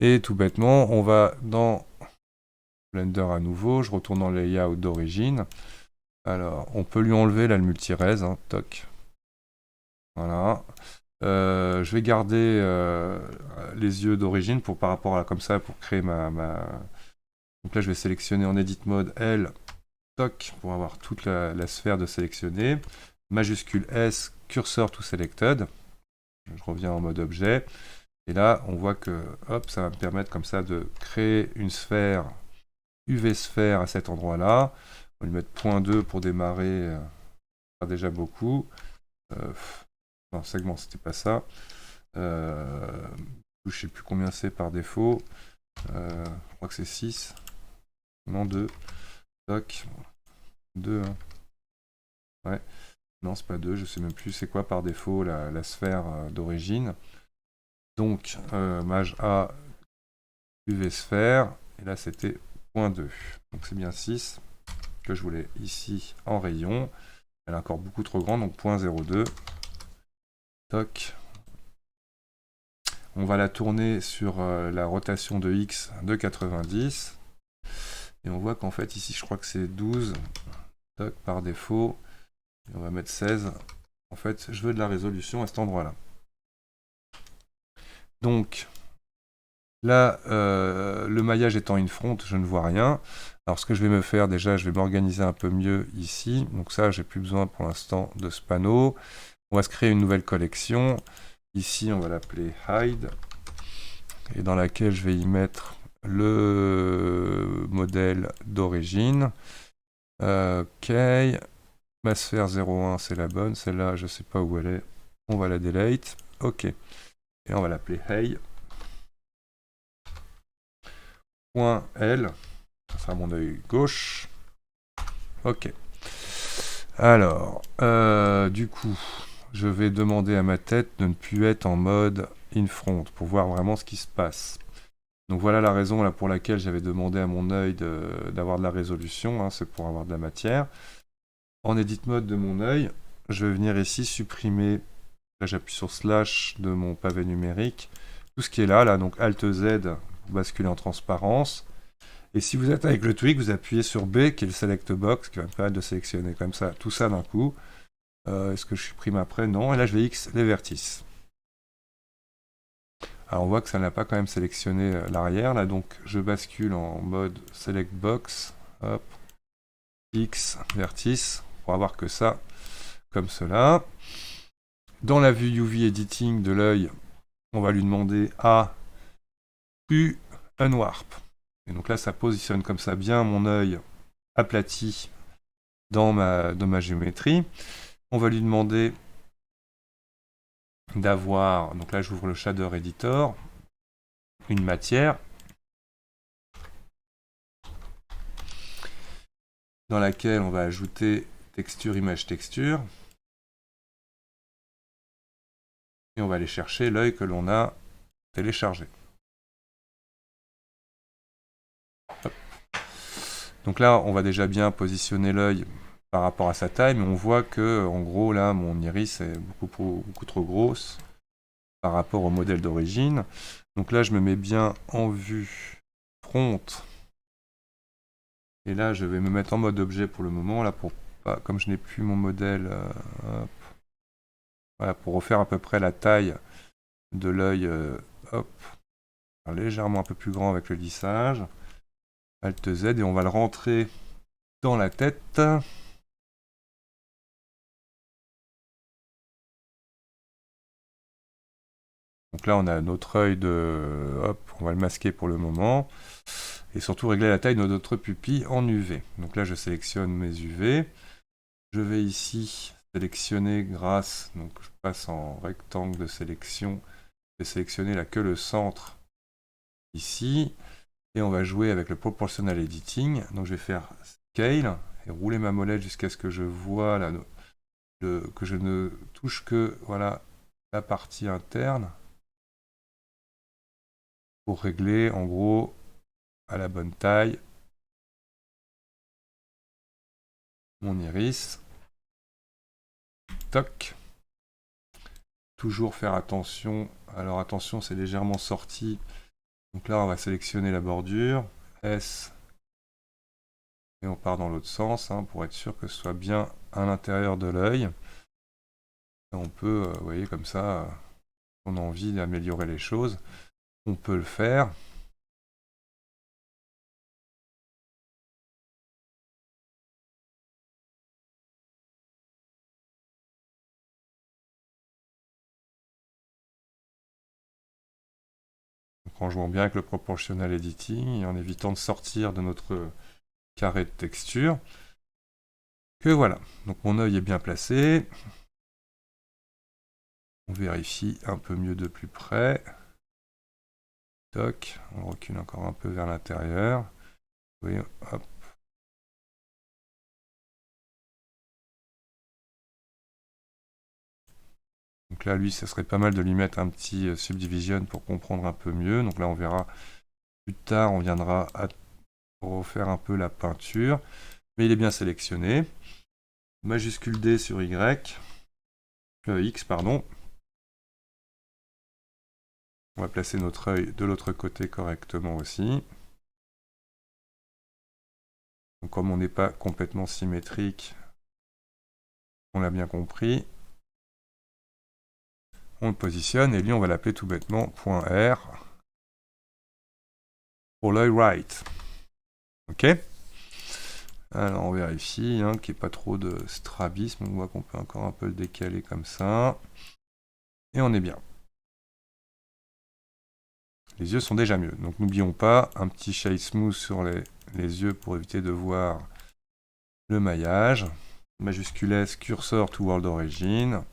Et tout bêtement, on va dans Blender à nouveau. Je retourne dans le layout d'origine. Alors, on peut lui enlever là, le multi-res. Hein, toc. Voilà. Je vais garder les yeux d'origine par rapport à comme ça pour créer ma. Donc là, je vais sélectionner en Edit Mode L, toc, pour avoir toute la sphère de sélectionner. Majuscule S, Cursor to Selected. Je reviens en mode objet. Et là, on voit que hop, ça va me permettre comme ça de créer une sphère, UV sphère à cet endroit-là. On va lui mettre 0.2 pour démarrer, ça déjà beaucoup. Non, segment, c'était pas ça. Je sais plus combien c'est par défaut. Je crois que c'est 6. Non, 2. Toc. 2. Hein. Ouais. Non, c'est pas 2, je sais même plus c'est quoi par défaut la sphère d'origine. Donc, maj A, UV sphère, et là c'était 0.2. Donc c'est bien 6 que je voulais ici en rayon. Elle est encore beaucoup trop grande, donc 0.02. Toc. On va la tourner sur la rotation de X de 90. Et on voit qu'en fait, ici, je crois que c'est 12. Toc, par défaut. Et on va mettre 16. En fait, je veux de la résolution à cet endroit-là. Donc, là, le maillage étant une fronte, je ne vois rien. Alors, ce que je vais me faire, déjà, je vais m'organiser un peu mieux ici. Donc ça, j'ai plus besoin pour l'instant de ce panneau. On va se créer une nouvelle collection. Ici, on va l'appeler Hide. Et dans laquelle je vais y mettre le modèle d'origine. Ok. Ma sphère 0,1, c'est la bonne. Celle-là, je ne sais pas où elle est. On va la delete. Ok. Et on va l'appeler Hey. Point L. Ça sera mon œil gauche. Ok. Alors, du coup, je vais demander à ma tête de ne plus être en mode in front pour voir vraiment ce qui se passe. Donc voilà la raison là, pour laquelle j'avais demandé à mon œil d'avoir de la résolution, hein, c'est pour avoir de la matière. En edit mode de mon œil, je vais venir ici supprimer, là j'appuie sur slash de mon pavé numérique, tout ce qui est là, donc Alt Z, vous basculez en transparence. Et si vous êtes avec le tweak, vous appuyez sur B, qui est le select box, qui va me permettre de sélectionner comme ça, tout ça d'un coup. Est-ce que je supprime après? Non. Et là je vais X les vertices. Alors on voit que ça n'a pas quand même sélectionné l'arrière, là, donc je bascule en mode select box, hop, X, vertice, pour avoir que ça, comme cela. Dans la vue UV editing de l'œil, on va lui demander A, U, unwarp. Et donc là, ça positionne comme ça bien mon œil aplati dans ma géométrie. On va lui demander d'avoir, donc là j'ouvre le shader editor, une matière dans laquelle on va ajouter texture, image, texture. Et on va aller chercher l'œil que l'on a téléchargé. Hop. Donc là, on va déjà bien positionner l'œil par rapport à sa taille, mais on voit que, en gros, là, mon iris est beaucoup trop grosse par rapport au modèle d'origine. Donc là, je me mets bien en vue front. Et là, je vais me mettre en mode objet pour le moment, là, pour pas, comme je n'ai plus mon modèle, voilà, pour refaire à peu près la taille de l'œil, hop, légèrement un peu plus grand avec le lissage. Alt Z, et on va le rentrer dans la tête. Donc là, on a notre œil de... Hop, on va le masquer pour le moment. Et surtout régler la taille de notre pupille en UV. Donc là, je sélectionne mes UV. Je vais ici sélectionner grâce... Donc je passe en rectangle de sélection. Je vais sélectionner là que le centre ici. Et on va jouer avec le proportional editing. Donc je vais faire scale et rouler ma molette jusqu'à ce que je vois là, que je ne touche que voilà, la partie interne. Pour régler en gros à la bonne taille mon iris. Toc. Toujours faire attention. Alors attention, c'est légèrement sorti. Donc là, on va sélectionner la bordure. S. Et on part dans l'autre sens hein, pour être sûr que ce soit bien à l'intérieur de l'œil. On peut, vous voyez, comme ça, on a envie d'améliorer les choses. On peut le faire. Donc en jouant bien avec le proportional editing et en évitant de sortir de notre carré de texture. Que voilà. Donc mon œil est bien placé. On vérifie un peu mieux de plus près. Toc, on recule encore un peu vers l'intérieur. Oui, hop. Donc là, lui, ça serait pas mal de lui mettre un petit subdivision pour comprendre un peu mieux. Donc là, on verra plus tard, on viendra à refaire un peu la peinture. Mais il est bien sélectionné. Majuscule D sur Y. X, pardon. On va placer notre œil de l'autre côté correctement aussi. Donc, comme on n'est pas complètement symétrique, on l'a bien compris. On le positionne et lui, on va l'appeler tout bêtement .R pour l'œil right. Ok. Alors, on vérifie hein, qu'il n'y ait pas trop de strabisme. On voit qu'on peut encore un peu le décaler comme ça. Et on est bien. Les yeux sont déjà mieux. Donc, n'oublions pas un petit shade smooth sur les yeux pour éviter de voir le maillage. Majuscule S, cursor toward origin.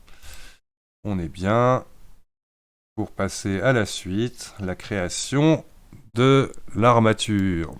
On est bien. Pour passer à la suite, la création de l'armature.